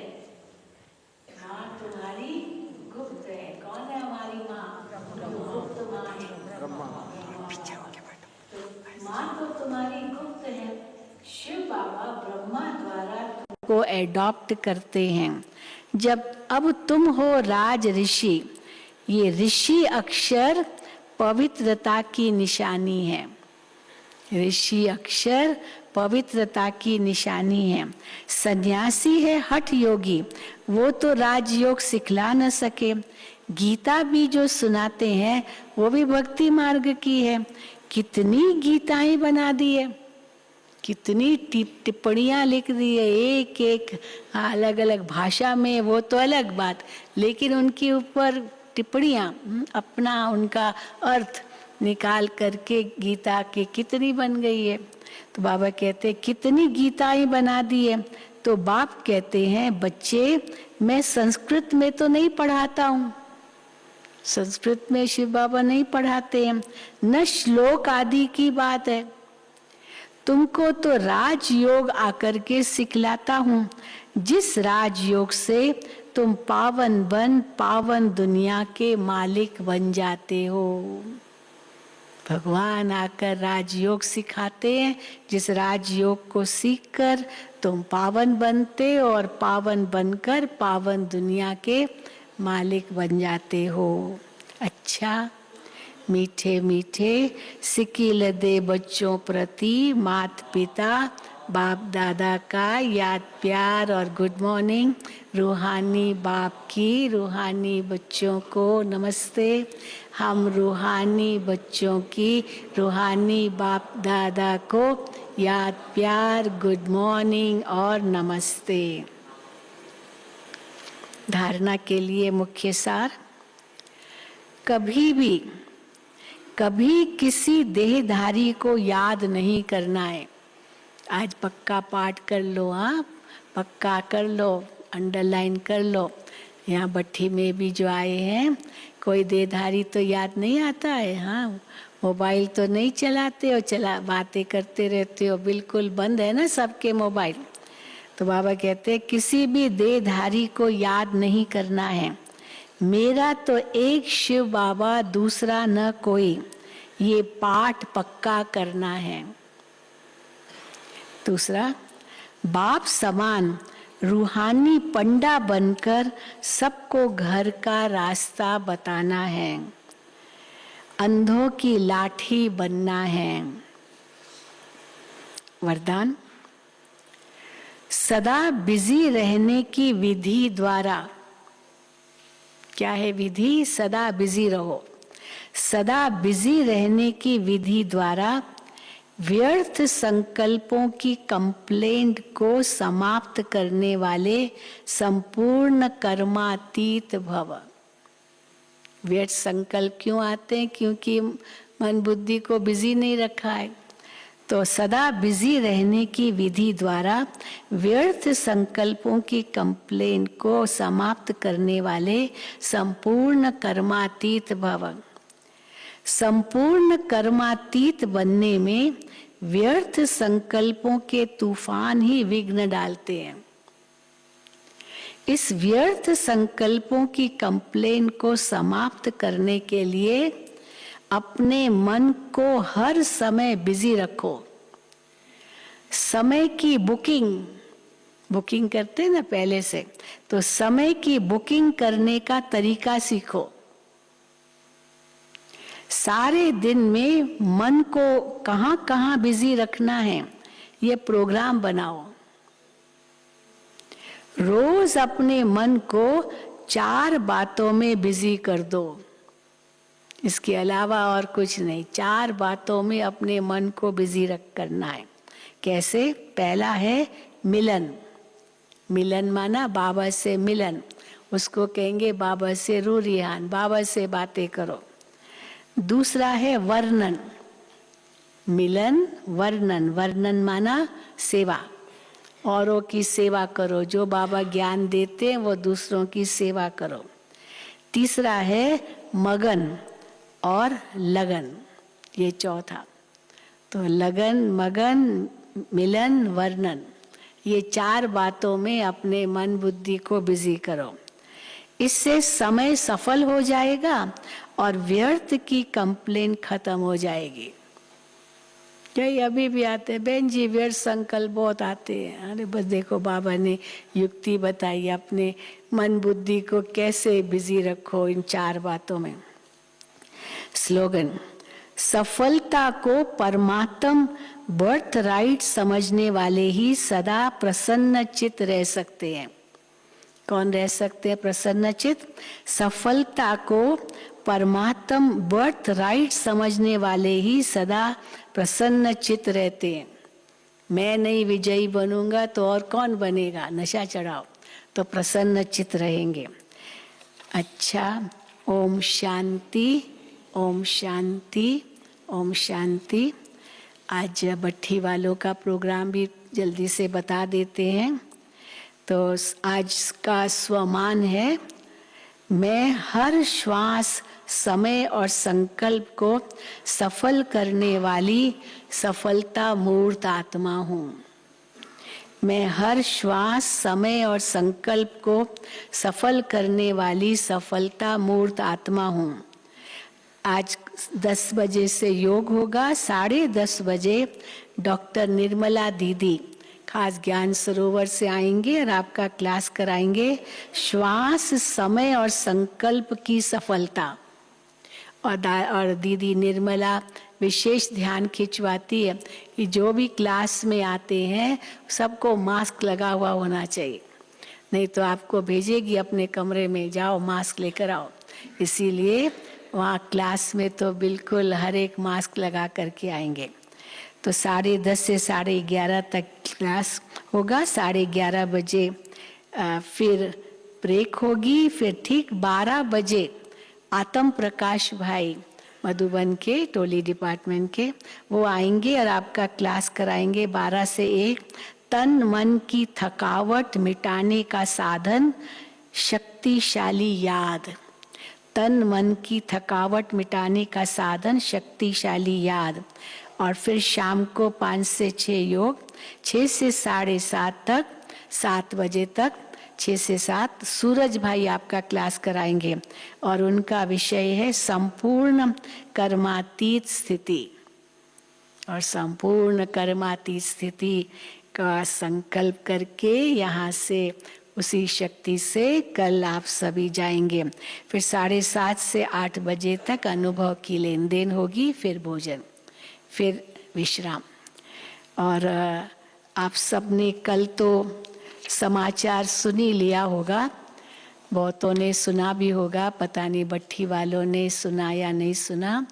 S2: माँ तुम्हारी गुप्त है। कौन है हमारी माँ? गुप्त माँ है। माँ तो तुम्हारी गुप्त है। शिव बाबा ब्रह्मा द्वारा तुमको एडॉप्ट करते हैं। जब अब तुम हो राज ऋषि, ये ऋषि अक्षर पवित्रता की निशानी है। ऋषि अक्षर पवित्रता की निशानी है। सन्यासी है हठ योगी, वो तो राजयोग सिखला न सके। गीता भी जो सुनाते हैं वो भी भक्ति मार्ग की है। कितनी गीताएं बना दी है, कितनी टिप्पणियां लिख दी है, एक एक अलग अलग भाषा में, वो तो अलग बात, लेकिन उनके ऊपर टिप्पणियां अपना उनका अर्थ निकाल करके गीता के कितनी बन गई है। तो बाबा कहते कितनी गीताएं बना दी है। तो बाप कहते हैं बच्चे मैं संस्कृत में तो नहीं पढ़ाता हूँ, संस्कृत में शिव बाबा नहीं पढ़ाते हैं, न श्लोक आदि की बात है। तुमको तो राजयोग आकर के सिखलाता हूँ, जिस राजयोग से तुम पावन बन पावन दुनिया के मालिक बन जाते हो। भगवान आकर राजयोग सिखाते हैं, जिस राजयोग को सीखकर तुम पावन बनते हो और पावन बनकर पावन दुनिया के मालिक बन जाते हो। अच्छा, मीठे मीठे सिकिल दे बच्चों प्रति माता पिता बाप दादा का याद प्यार और गुड मॉर्निंग। रूहानी बाप की रूहानी बच्चों को नमस्ते। हम रूहानी बच्चों की रूहानी बाप दादा को याद प्यार गुड मॉर्निंग और नमस्ते। धारणा के लिए मुख्य सार, कभी किसी देहधारी को याद नहीं करना है। आज पक्का पाठ कर लो, हाँ पक्का कर लो, अंडरलाइन कर लो। यहाँ भट्ठी में भी जो आए हैं, कोई देहधारी तो याद नहीं आता है। हाँ, मोबाइल तो नहीं चलाते हो, बातें करते रहते हो, बिल्कुल बंद है ना सबके मोबाइल। तो बाबा कहते हैं किसी भी देहधारी को याद नहीं करना है। मेरा तो एक शिव बाबा, दूसरा न कोई, ये पाठ पक्का करना है। दूसरा, बाप समान रूहानी पंडा बनकर सबको घर का रास्ता बताना है। अंधों की लाठी बनना है। वरदान, सदा बिजी रहने की विधि द्वारा। क्या है विधि? सदा बिजी रहो। सदा बिजी रहने की विधि द्वारा व्यर्थ संकल्पों की कंप्लेंट को समाप्त करने वाले संपूर्ण कर्मातीत भव। व्यर्थ संकल्प क्यों आते हैं? क्योंकि मन बुद्धि को बिजी नहीं रखा है। तो सदा बिजी रहने की विधि द्वारा व्यर्थ संकल्पों की कंप्लेंट को समाप्त करने वाले संपूर्ण कर्मातीत भव। संपूर्ण कर्मातीत बनने में व्यर्थ संकल्पों के तूफान ही विघ्न डालते हैं। इस व्यर्थ संकल्पों की कंप्लेन को समाप्त करने के लिए अपने मन को हर समय बिजी रखो। समय की बुकिंग करते हैं ना पहले से, तो समय की बुकिंग करने का तरीका सीखो। सारे दिन में मन को कहाँ कहाँ बिजी रखना है, ये प्रोग्राम बनाओ। रोज अपने मन को 4 बातों में बिजी कर दो। इसके अलावा और कुछ नहीं, 4 बातों में अपने मन को बिजी करना है। कैसे? पहला है मिलन। मिलन माना बाबा से मिलन, उसको कहेंगे बाबा से रूरिहान, बाबा से बातें करो। दूसरा है वर्णन। मिलन, वर्णन माना सेवा, औरों की सेवा करो। जो बाबा ज्ञान देते हैं वो दूसरों की सेवा करो। तीसरा है मगन और लगन, ये चौथा। तो लगन, मगन, मिलन, वर्णन, ये 4 बातों में अपने मन बुद्धि को बिजी करो। इससे समय सफल हो जाएगा और व्यर्थ की कंप्लेन खत्म हो जाएगी। कई अभी भी आते हैं, बहन जी व्यर्थ संकल्प बहुत आते हैं। अरे बस देखो, बाबा ने युक्ति बताई, अपने मन बुद्धि को कैसे बिजी रखो इन 4 बातों में। स्लोगन, सफलता को परमात्म बर्थ राइट समझने वाले ही सदा प्रसन्न चित्त रह सकते हैं। कौन रह सकते हैं प्रसन्न चित्त? सफलता को परमात्म बर्थ राइट समझने वाले ही सदा प्रसन्न चित्त रहते हैं। मैं नहीं विजयी बनूंगा तो और कौन बनेगा? नशा चढ़ाओ तो प्रसन्न चित्त रहेंगे। अच्छा, ओम शांति, ओम शांति, ओम शांति। आज भट्ठी वालों का प्रोग्राम भी जल्दी से बता देते हैं। तो आज का स्वमान है, मैं हर श्वास, समय और संकल्प को सफल करने वाली सफलता मूर्त आत्मा हूँ। मैं हर श्वास, समय और संकल्प को सफल करने वाली सफलता मूर्त आत्मा हूँ। आज 10 बजे से योग होगा, 10:30 बजे डॉक्टर निर्मला दीदी खास ज्ञान सरोवर से आएंगे और आपका क्लास कराएंगे श्वास, समय और संकल्प की सफलता। और दीदी निर्मला विशेष ध्यान खिंचवाती है कि जो भी क्लास में आते हैं सबको मास्क लगा हुआ होना चाहिए, नहीं तो आपको भेजेगी अपने कमरे में, जाओ मास्क लेकर आओ। इसीलिए वहाँ क्लास में तो बिल्कुल हर एक मास्क लगा करके आएंगे। तो 10:30 से 11:30 तक क्लास होगा। 11:30 बजे फिर ब्रेक होगी। फिर ठीक 12 बजे आत्म प्रकाश भाई मधुबन के टोली डिपार्टमेंट के वो आएंगे और आपका क्लास कराएंगे 12 से 1। तन मन की थकावट मिटाने का साधन शक्तिशाली याद। तन मन की थकावट मिटाने का साधन शक्तिशाली याद। और फिर शाम को 5 से 6 योग, 6 से 7:30 तक, 7 बजे तक, 6 से 7 सूरज भाई आपका क्लास कराएंगे और उनका विषय है संपूर्ण कर्मातीत स्थिति। और संपूर्ण कर्मातीत स्थिति का संकल्प करके यहाँ से उसी शक्ति से कल आप सभी जाएंगे। फिर 7:30 से 8 बजे तक अनुभव की लेन देन होगी, फिर भोजन, फिर विश्राम। और आप सबने कल तो समाचार सुन ही लिया होगा, बहुतों ने सुना भी होगा, पता नहीं भट्ठी वालों ने सुना या नहीं सुना।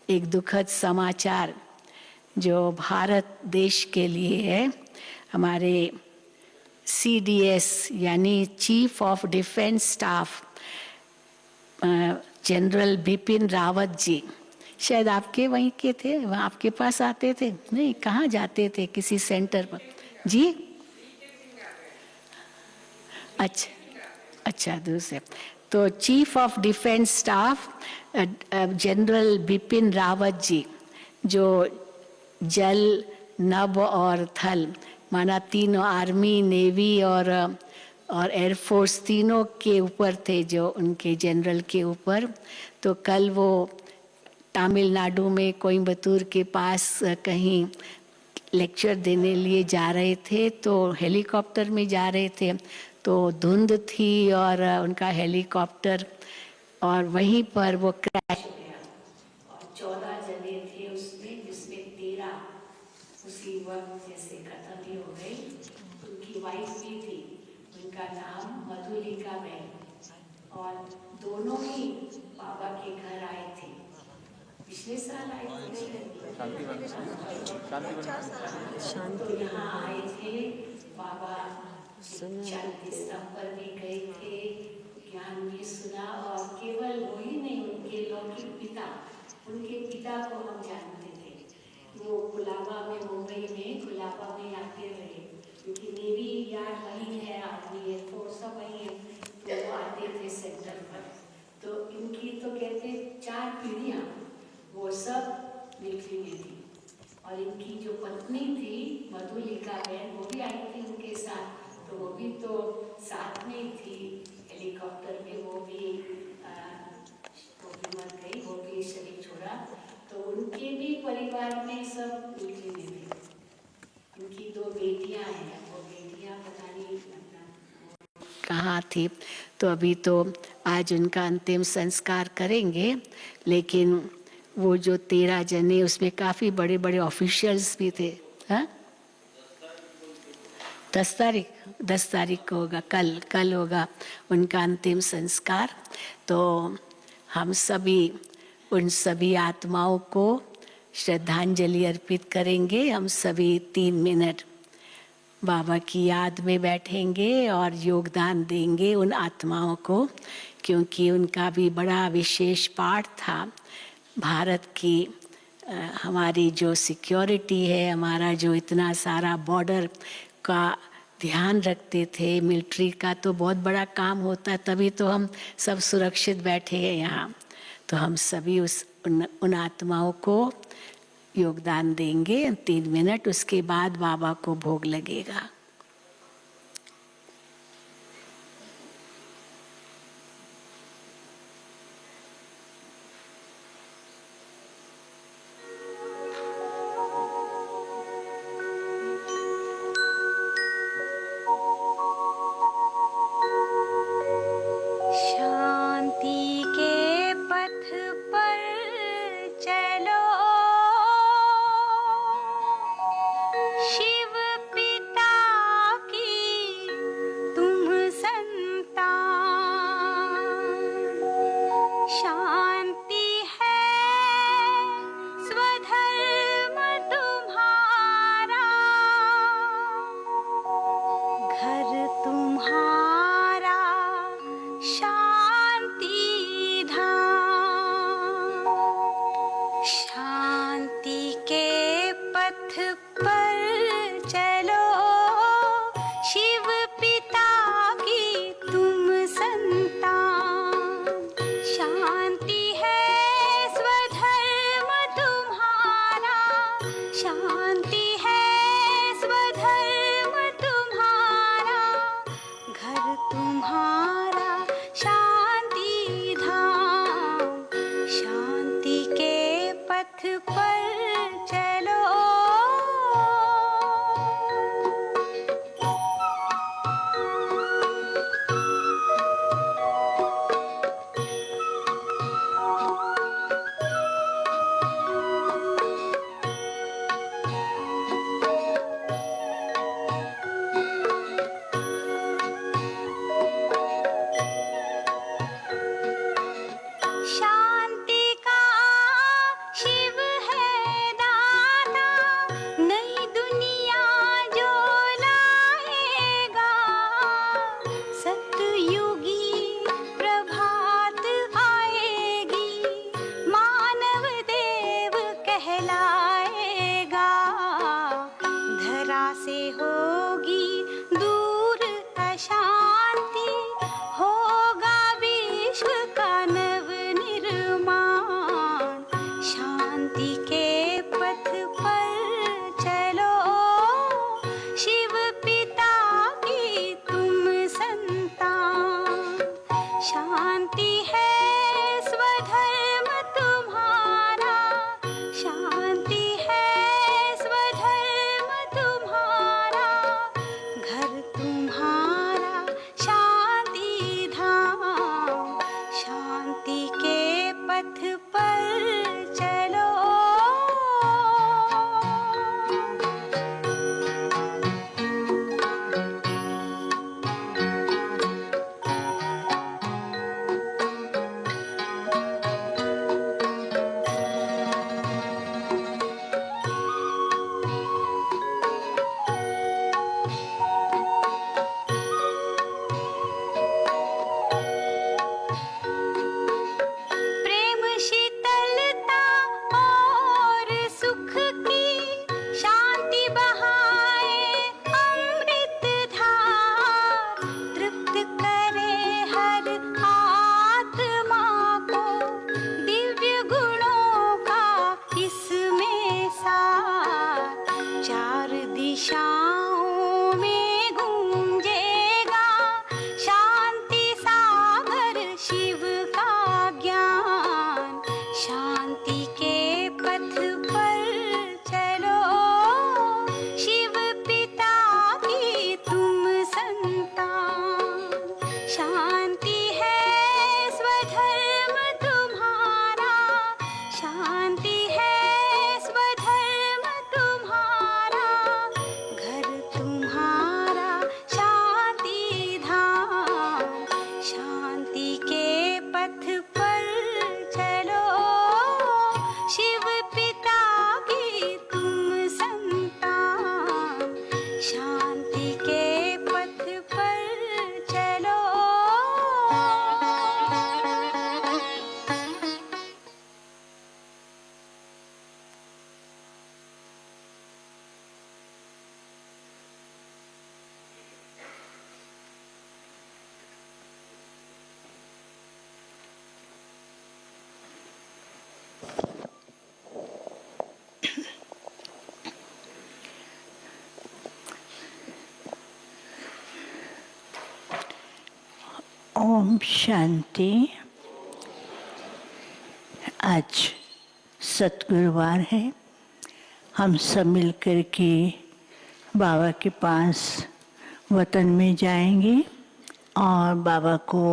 S2: एक दुखद समाचार जो भारत देश के लिए है। हमारे CDS यानी chief of defence staff general Bipin Rawat ji, शायद आपके वहीं के थे, वहाँ आपके पास आते थे, नहीं कहाँ जाते थे, किसी सेंटर पर जी? अच्छा दूसरे। तो chief of defence staff general Bipin Rawat ji, जो जल, नभ और थल माना तीनों, आर्मी, नेवी और एयरफोर्स तीनों के ऊपर थे, जो उनके जनरल के ऊपर। तो कल वो तमिलनाडु में कोयम्बतूर के पास कहीं लेक्चर देने लिए जा रहे थे, तो हेलीकॉप्टर में जा रहे थे, तो धुंध थी और उनका हेलीकॉप्टर, और वहीं पर वो क्रैश हो गया और 14 जने थे उसमें, जिसमें 13 उसी वक्त जैसे खत्म ही हो गई। उनकी वाइफ भी थी, उनका नाम मधुलिका बहन, और दोनों ही बाबा के घर आए थे। पिछले साल आए थे, शांति यहाँ आए थे बाबा। 36 दिसंबर में गए थे, ज्ञान भी सुना। और केवल वही नहीं, उनके लौकिक पिता, उनके पिता को हम जानते थे। वो कुलाबा में, मुंबई में कुलाबा में आते रहे, क्योंकि नेवी यार्ड वहीं है, आर्मी एयरफोर्स सब वहीं है, तो वो आते थे सेंटर पर। तो इनकी तो कहते 4 पीढ़ियाँ वो सब मिलिट्री में थी। और इनकी जो पत्नी थी मधुलिका बहन, वो भी आई थी उनके साथ, तो वो भी तो साथ में थी हेलीकॉप्टर में। वो भी मर गई, वो भी शरीर छोड़ा। तो उनके भी परिवार में सब मिलिट्री में थे। उनकी 2 बेटियां हैं, वो बेटियां पता नहीं कहाँ थी। तो अभी तो आज उनका अंतिम संस्कार करेंगे, लेकिन वो जो 13 जने, उसमें काफी बड़े बड़े ऑफिशियल्स भी थे। हाँ, 10 तारीख को होगा, कल होगा उनका अंतिम संस्कार। तो हम सभी उन सभी आत्माओं को श्रद्धांजलि अर्पित करेंगे। हम सभी 3 मिनट बाबा की याद में बैठेंगे और योगदान देंगे उन आत्माओं को, क्योंकि उनका भी बड़ा विशेष पार्ट था। भारत की हमारी जो सिक्योरिटी है, हमारा जो इतना सारा बॉर्डर का ध्यान रखते थे, मिलिट्री का तो बहुत बड़ा काम होता है, तभी तो हम सब सुरक्षित बैठे हैं यहाँ। तो हम सभी उन आत्माओं को योगदान देंगे 3 मिनट, उसके बाद बाबा को भोग लगेगा।
S3: शांति के पथ पर चलो, शिव पिता की तुम संतान। शांति है स्वधर्म तुम्हारा, घर तुम्हारा शांति धाम। शांति के पथ पर चलो, शिव पिता की तुम संतान। शांति है स्वधर्म तुम्हारा, शांति है स्वधर्म तुम्हारा, घर तुम्हारा शांति धाम। शांति के पथ पर चलो। शांति का शिव है दाता, नई दुनिया जो लाएगा। सतयुगी प्रभात आएगी, मानव देव कहलाएगा। धरा से होगी दूर अशांति, होगा विश्व का नव निर्माण। शांति के पथ पर चलो, शिव पिता की तुम संतान। शांति है स्वधर्म तुम्हारा, शांति है स्वधर्म तुम्हारा, घर तुम्हारा शांति धाम। शांति के पथ पर चलो। प्रेम शीतलता और सुख की शांति बहाए अमृत धार। तृप्त करे हर आत्मा को दिव्य गुणों का इसमें सार। चार दिशाओं में गूंजेगा शांति सागर शिव का ज्ञान। शांति के पथ पर चलो, शिव पिता की तुम संतान। शांति है स्वधर्म तुम्हारा, शांति है स्वधर्म तुम्हारा, घर तुम्हारा शांति धाम। शांति के पथ पर चलो, शिव पिता की तुम संतान। शांति के पथ पर चलो।
S4: ओम शांति। आज सतगुरुवार है। हम सब मिलकर के बाबा के पास वतन में जाएंगे और बाबा को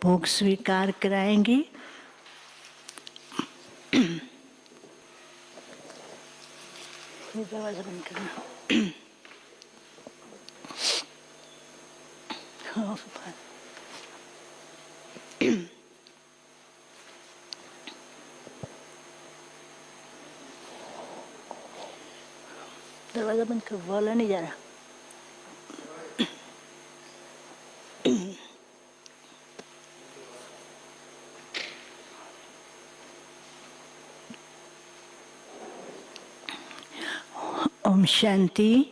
S4: भोग स्वीकार कराएंगे। दरवाजा बंद करना। दरवाजा बंद कर, बोला नहीं जा रहा। ओम शांति।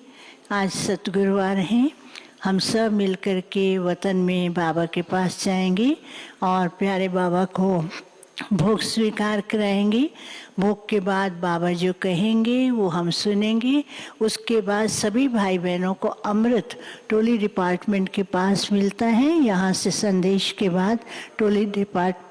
S4: आज सतगुरुवार है। हम सब मिलकर के वतन में बाबा के पास जाएंगे और प्यारे बाबा को भोग स्वीकार कराएंगे। भोग के बाद बाबा जो कहेंगे वो हम सुनेंगे। उसके बाद सभी भाई बहनों को अमृत टोली डिपार्टमेंट के पास मिलता है। यहाँ से संदेश के बाद टोली डिपार्टमेंट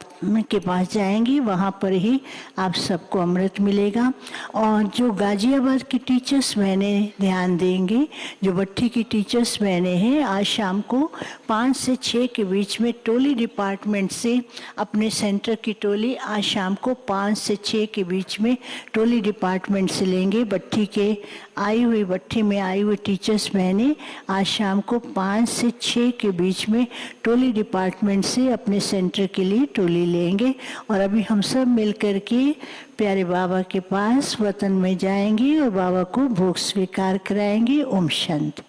S4: के पास जाएंगी, वहाँ पर ही आप सबको अमृत मिलेगा। और जो गाजियाबाद की टीचर्स बहनें ध्यान देंगे, जो भट्टी की टीचर्स बहनें हैं, आज शाम को 5 से 6 के बीच में टोली डिपार्टमेंट से अपने सेंटर की टोली आज शाम को 5 से 6 के बीच में टोली डिपार्टमेंट से लेंगे। भट्टी में आई हुई टीचर्स बहनें आज शाम को 5 से 6 के बीच में टोली डिपार्टमेंट से अपने सेंटर के लिए टोली लेंगे। और अभी हम सब मिलकर के प्यारे बाबा के पास वतन में जाएंगे और बाबा को भोग स्वीकार कराएंगे। ओम शांति।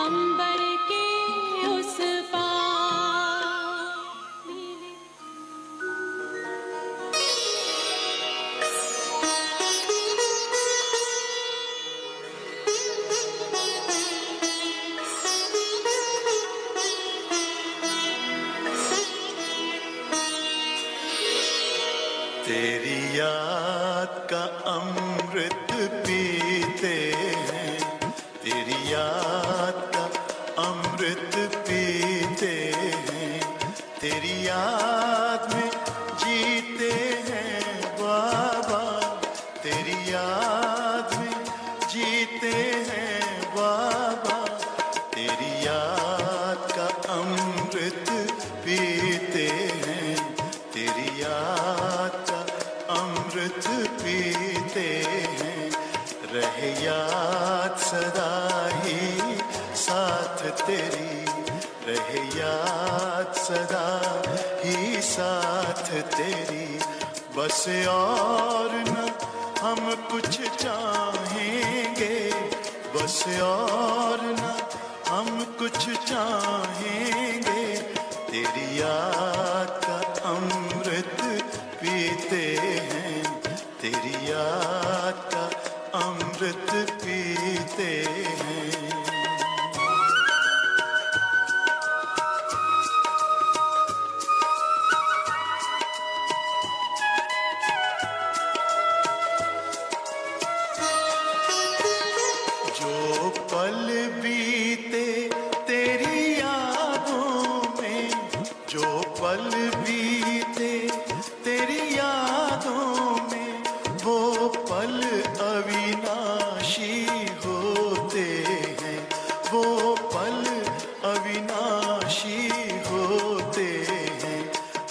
S3: अंबर के उस पार मिले।
S1: तेरी याद का अमृत पीते हैं, तेरी याद का अमृत पीते हैं, तेरी याद में जीते हैं बाबा, तेरी याद में जीते हैं बाबा, तेरी याद का अमृत पीते हैं, तेरी याद का अमृत पीते हैं, रहे याद सदा ही साथ तेरी, रहे याद सदा ही साथ तेरी, बस और न हम कुछ चाहेंगे, बस और न हम कुछ चाहेंगे, तेरी याद का अमृत पीते हैं, तेरी याद का अमृत पीते हैं। जो पल बीते तेरी यादों में, जो पल बीते तेरी यादों में, वो पल अविनाशी होते हैं, वो पल अविनाशी होते हैं,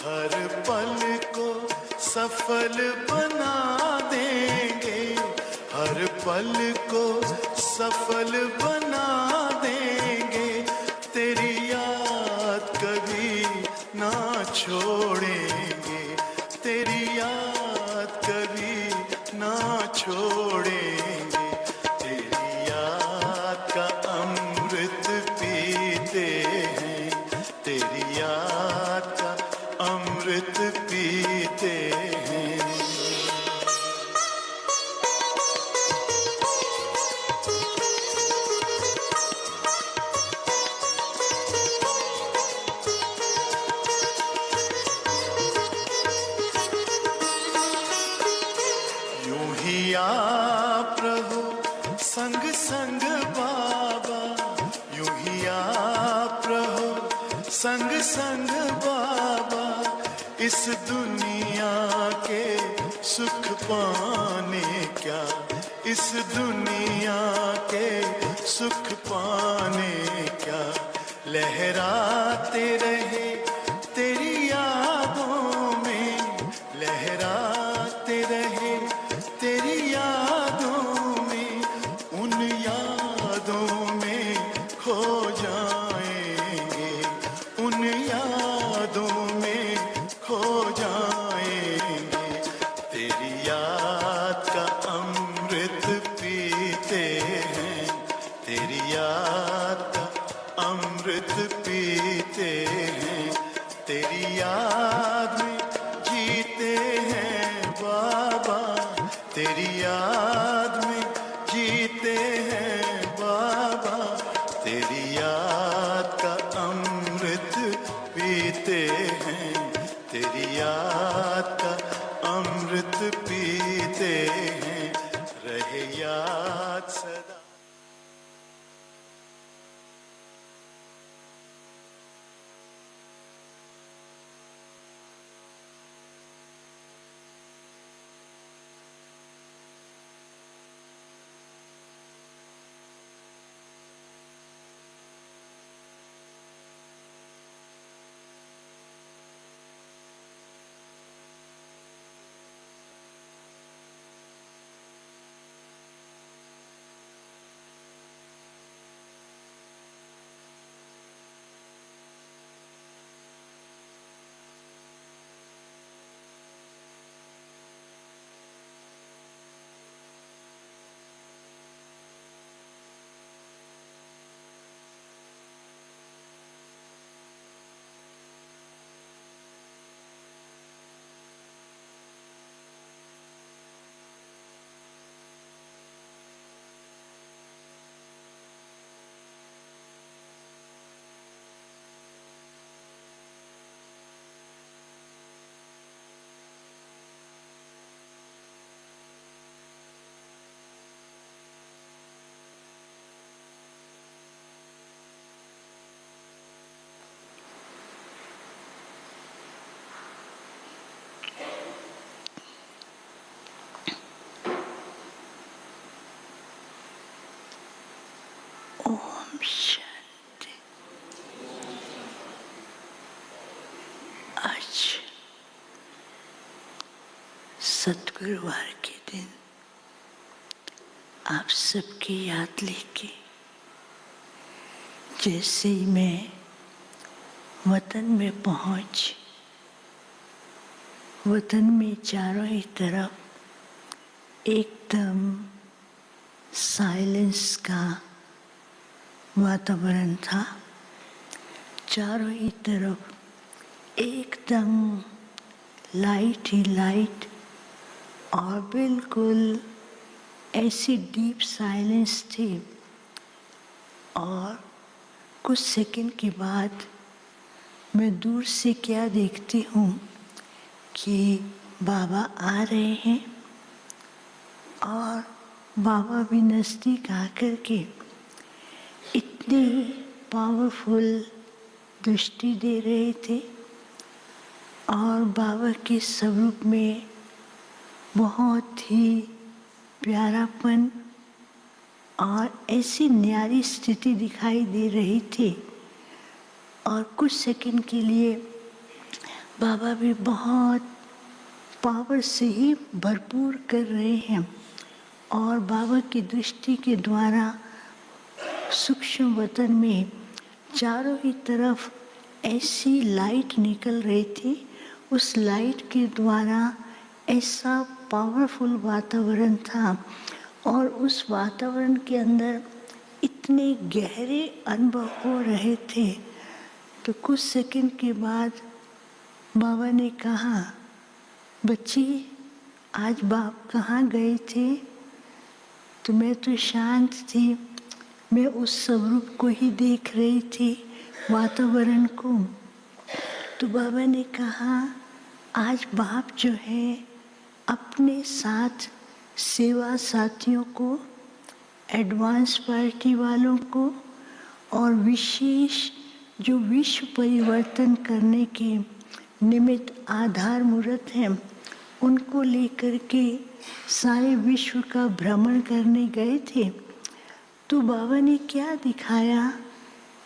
S1: हर पल को सफल बना देंगे, हर पल को सफल बना देंगे, तेरी याद कभी ना छोड़ेंगे, तेरी याद कभी ना छोड़ेंगे, तेरी याद का अमृत पीते हैं, तेरी याद का अमृत पीते हैं। यूं ही आप रहो संग संग बाबा, यूं ही आप रहो संग संग बाबा, इस दुनिया के सुख पाने क्या, इस दुनिया के सुख पाने क्या, लहराते रहे तेरी यादों में, लहराते रहे तेरी यादों में, उन यादों में खो जाएंगे, उन यादों में खो जाएंगे, तेरी याद का अमृत पीते हैं, तेरी याद का अमृत पीते हैं, तेरी याद में जीते हैं बाबा, तेरी याद में जीते हैं बाबा, तेरी याद का अमृत पीते हैं, तेरी याद का अमृत पीते हैं, रहे याद सदा।
S4: सतगुरुवार के दिन आप सबकी याद लेके जैसे ही मैं वतन में पहुंच, वतन में चारों ही तरफ एकदम साइलेंस का वातावरण था। चारों ही तरफ एकदम लाइट ही लाइट और बिल्कुल ऐसी डीप साइलेंस थी। और कुछ सेकंड के बाद मैं दूर से क्या देखती हूँ कि बाबा आ रहे हैं और बाबा भी नज़दीक आकर के इतनी पावरफुल दृष्टि दे रहे थे और बाबा के स्वरूप में बहुत ही प्यारापन और ऐसी न्यारी स्थिति दिखाई दे रही थी। और कुछ सेकंड के लिए बाबा भी बहुत पावर से ही भरपूर कर रहे हैं और बाबा की दृष्टि के द्वारा सूक्ष्म वतन में चारों ही तरफ ऐसी लाइट निकल रही थी। उस लाइट के द्वारा ऐसा पावरफुल वातावरण था और उस वातावरण के अंदर इतने गहरे अनुभव हो रहे थे। तो कुछ सेकंड के बाद बाबा ने कहा, बच्ची आज बाप कहाँ गए थे? तो मैं तो शांत थी, मैं उस स्वरूप को ही देख रही थी, वातावरण को। तो बाबा ने कहा, आज बाप जो है अपने साथ सेवा साथियों को, एडवांस पार्टी वालों को और विशेष जो विश्व परिवर्तन करने के निमित्त आधार मूर्त हैं, उनको लेकर के सारे विश्व का भ्रमण करने गए थे। तो बाबा ने क्या दिखाया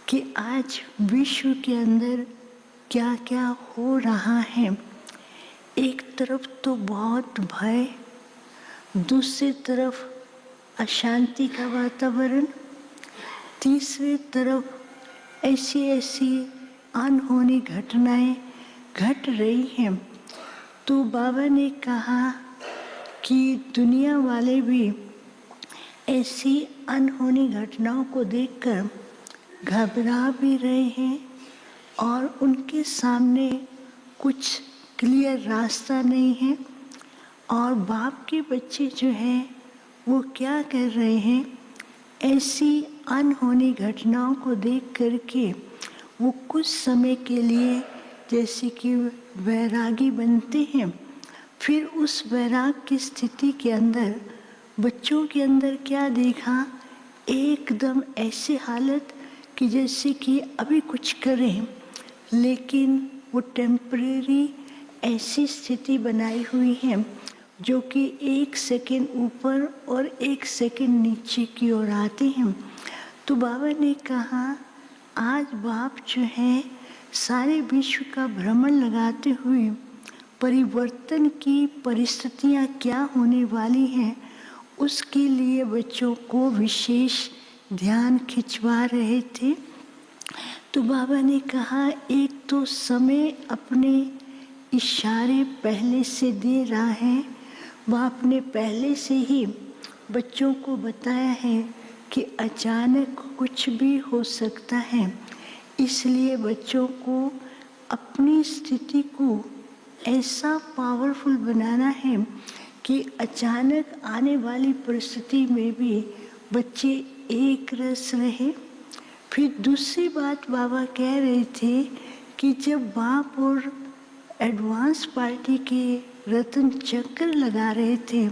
S4: कि आज विश्व के अंदर क्या क्या हो रहा है। एक तरफ तो बहुत भय, दूसरी तरफ अशांति का वातावरण, तीसरी तरफ ऐसी ऐसी अनहोनी घटनाएं घट रही हैं। तो बाबा ने कहा कि दुनिया वाले भी ऐसी अनहोनी घटनाओं को देखकर घबरा भी रहे हैं और उनके सामने कुछ क्लियर रास्ता नहीं है। और बाप के बच्चे जो हैं वो क्या कर रहे हैं, ऐसी अनहोनी घटनाओं को देख करके वो कुछ समय के लिए जैसे कि वैरागी बनते हैं। फिर उस वैराग की स्थिति के अंदर बच्चों के अंदर क्या देखा, एकदम ऐसी हालत कि जैसे कि अभी कुछ करें लेकिन वो टेम्परेरी ऐसी स्थिति बनाई हुई है जो कि एक सेकंड ऊपर और एक सेकंड नीचे की ओर आते हैं। तो बाबा ने कहा, आज बाप जो है सारे विश्व का भ्रमण लगाते हुए परिवर्तन की परिस्थितियाँ क्या होने वाली हैं उसके लिए बच्चों को विशेष ध्यान खिंचवा रहे थे। तो बाबा ने कहा, एक तो समय अपने इशारे पहले से दे रहा है। बाप ने पहले से ही बच्चों को बताया है कि अचानक कुछ भी हो सकता है, इसलिए बच्चों को अपनी स्थिति को ऐसा पावरफुल बनाना है कि अचानक आने वाली परिस्थिति में भी बच्चे एक रस रहे। फिर दूसरी बात बाबा कह रहे थे कि जब बाप और एडवांस पार्टी के रत्न चक्र लगा रहे थे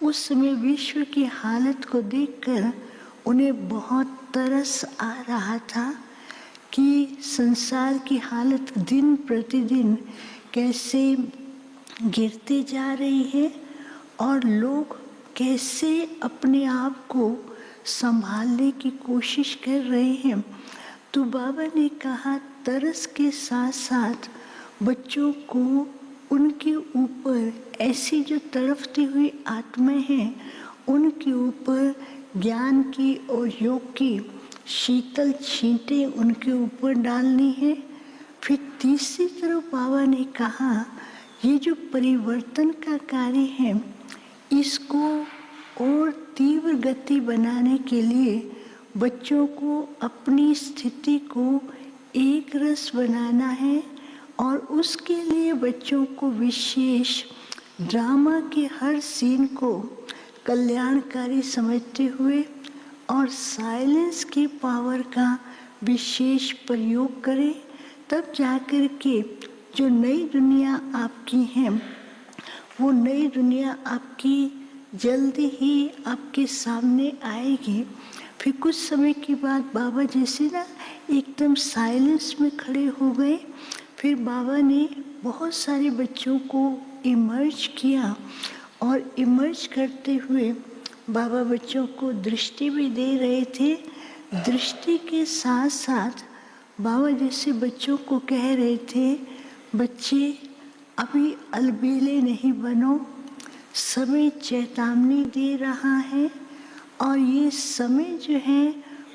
S4: उस समय विश्व की हालत को देखकर उन्हें बहुत तरस आ रहा था कि संसार की हालत दिन प्रतिदिन कैसे गिरते जा रही है और लोग कैसे अपने आप को संभालने की कोशिश कर रहे हैं। तो बाबा ने कहा, तरस के साथ साथ बच्चों को उनके ऊपर ऐसी जो तड़पती हुई आत्माएं हैं, उनके ऊपर ज्ञान की और योग की शीतल छींटें उनके ऊपर डालनी है। फिर तीसरी तरफ बाबा ने कहा, ये जो परिवर्तन का कार्य है, इसको और तीव्र गति बनाने के लिए बच्चों को अपनी स्थिति को एक रस बनाना है और उसके लिए बच्चों को विशेष ड्रामा के हर सीन को कल्याणकारी समझते हुए और साइलेंस की पावर का विशेष प्रयोग करें। तब जाकर के जो नई दुनिया आपकी है, वो नई दुनिया आपकी जल्दी ही आपके सामने आएगी। फिर कुछ समय के बाद बाबा जैसे ना एकदम साइलेंस में खड़े हो गए। फिर बाबा ने बहुत सारे बच्चों को इमर्ज किया और इमर्ज करते हुए बाबा बच्चों को दृष्टि भी दे रहे थे। दृष्टि के साथ साथ बाबा जैसे बच्चों को कह रहे थे, बच्चे अभी अलबेले नहीं बनो, समय चेतावनी दे रहा है और ये समय जो है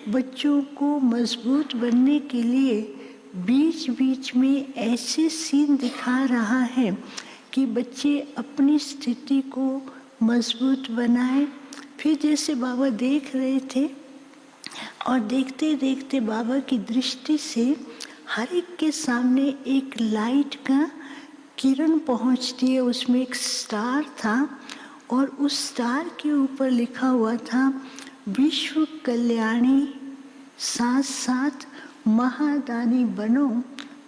S4: बच्चों को मजबूत बनने के लिए बीच बीच में ऐसे सीन दिखा रहा है कि बच्चे अपनी स्थिति को मजबूत बनाएं। फिर जैसे बाबा देख रहे थे और देखते देखते बाबा की दृष्टि से हर एक के सामने एक लाइट का किरण पहुंचती है। उसमें एक स्टार था और उस स्टार के ऊपर लिखा हुआ था, विश्व कल्याणी साथ साथ महादानी बनो।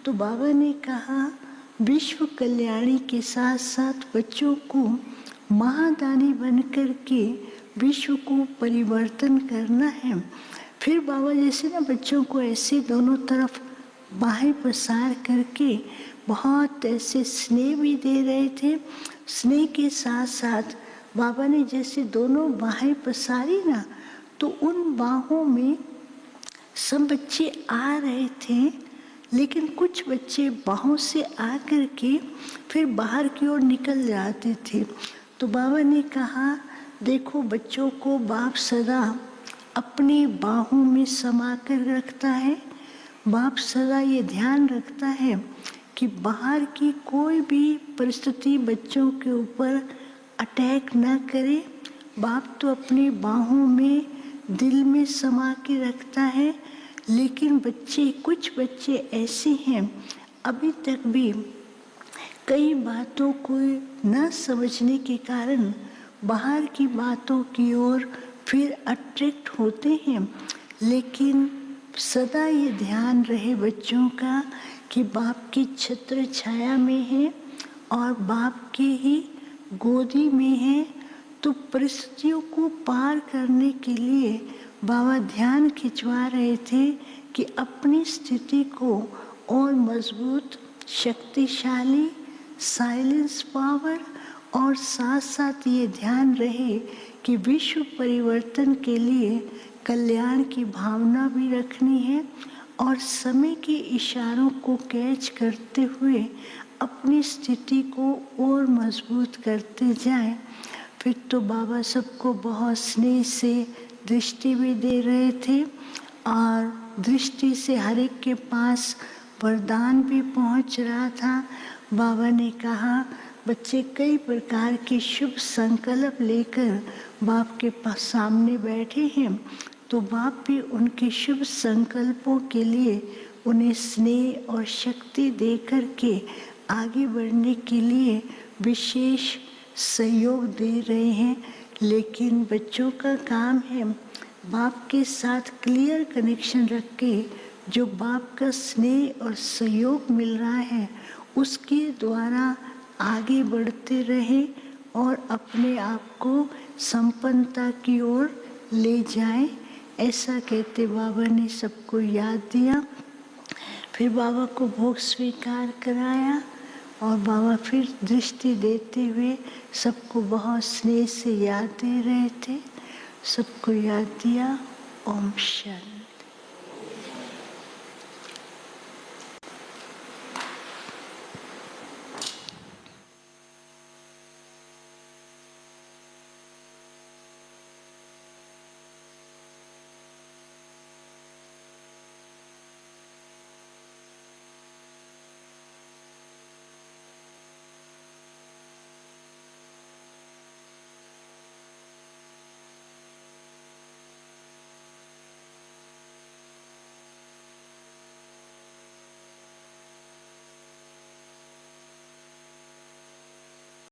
S4: तो बाबा ने कहा, विश्व कल्याणी के साथ साथ बच्चों को महादानी बनकर के विश्व को परिवर्तन करना है। फिर बाबा जैसे ना बच्चों को ऐसे दोनों तरफ बाहें पसार करके बहुत ऐसे स्नेह भी दे रहे थे। स्नेह के साथ साथ बाबा ने जैसे दोनों बाहें पसारी ना, तो उन बाहों में सब बच्चे आ रहे थे, लेकिन कुछ बच्चे बाहों से आ कर के फिर बाहर की ओर निकल जाते थे। तो बाबा ने कहा, देखो बच्चों को बाप सदा अपनी बाहों में समा कर रखता है। बाप सदा ये ध्यान रखता है कि बाहर की कोई भी परिस्थिति बच्चों के ऊपर अटैक न करे। बाप तो अपनी बाहों में दिल में समा के रखता है, लेकिन कुछ बच्चे ऐसे हैं अभी तक भी कई बातों को न समझने के कारण बाहर की बातों की ओर फिर अट्रैक्ट होते हैं। लेकिन सदा ये ध्यान रहे बच्चों का कि बाप की छत्र छाया में है और बाप के ही गोदी में है। तो परिस्थितियों को पार करने के लिए बाबा ध्यान खिंचवा रहे थे कि अपनी स्थिति को और मजबूत, शक्तिशाली, साइलेंस पावर और साथ साथ ये ध्यान रहे कि विश्व परिवर्तन के लिए कल्याण की भावना भी रखनी है और समय के इशारों को कैच करते हुए अपनी स्थिति को और मजबूत करते जाएं। फिर तो बाबा सबको बहुत स्नेह से दृष्टि भी दे रहे थे और दृष्टि से हर एक के पास वरदान भी पहुंच रहा था। बाबा ने कहा, बच्चे कई प्रकार के शुभ संकल्प लेकर बाप के पास सामने बैठे हैं, तो बाप भी उनके शुभ संकल्पों के लिए उन्हें स्नेह और शक्ति दे कर के आगे बढ़ने के लिए विशेष सहयोग दे रहे हैं। लेकिन बच्चों का काम है बाप के साथ क्लियर कनेक्शन रख के जो बाप का स्नेह और सहयोग मिल रहा है उसके द्वारा आगे बढ़ते रहे और अपने आप को संपन्नता की ओर ले जाएं। ऐसा कहते बाबा ने सबको याद दिया। फिर बाबा को भोग स्वीकार कराया और बाबा फिर दृष्टि देते हुए सबको बहुत स्नेह से याद दे रहे थे। सबको याद दिया। ओम शांति।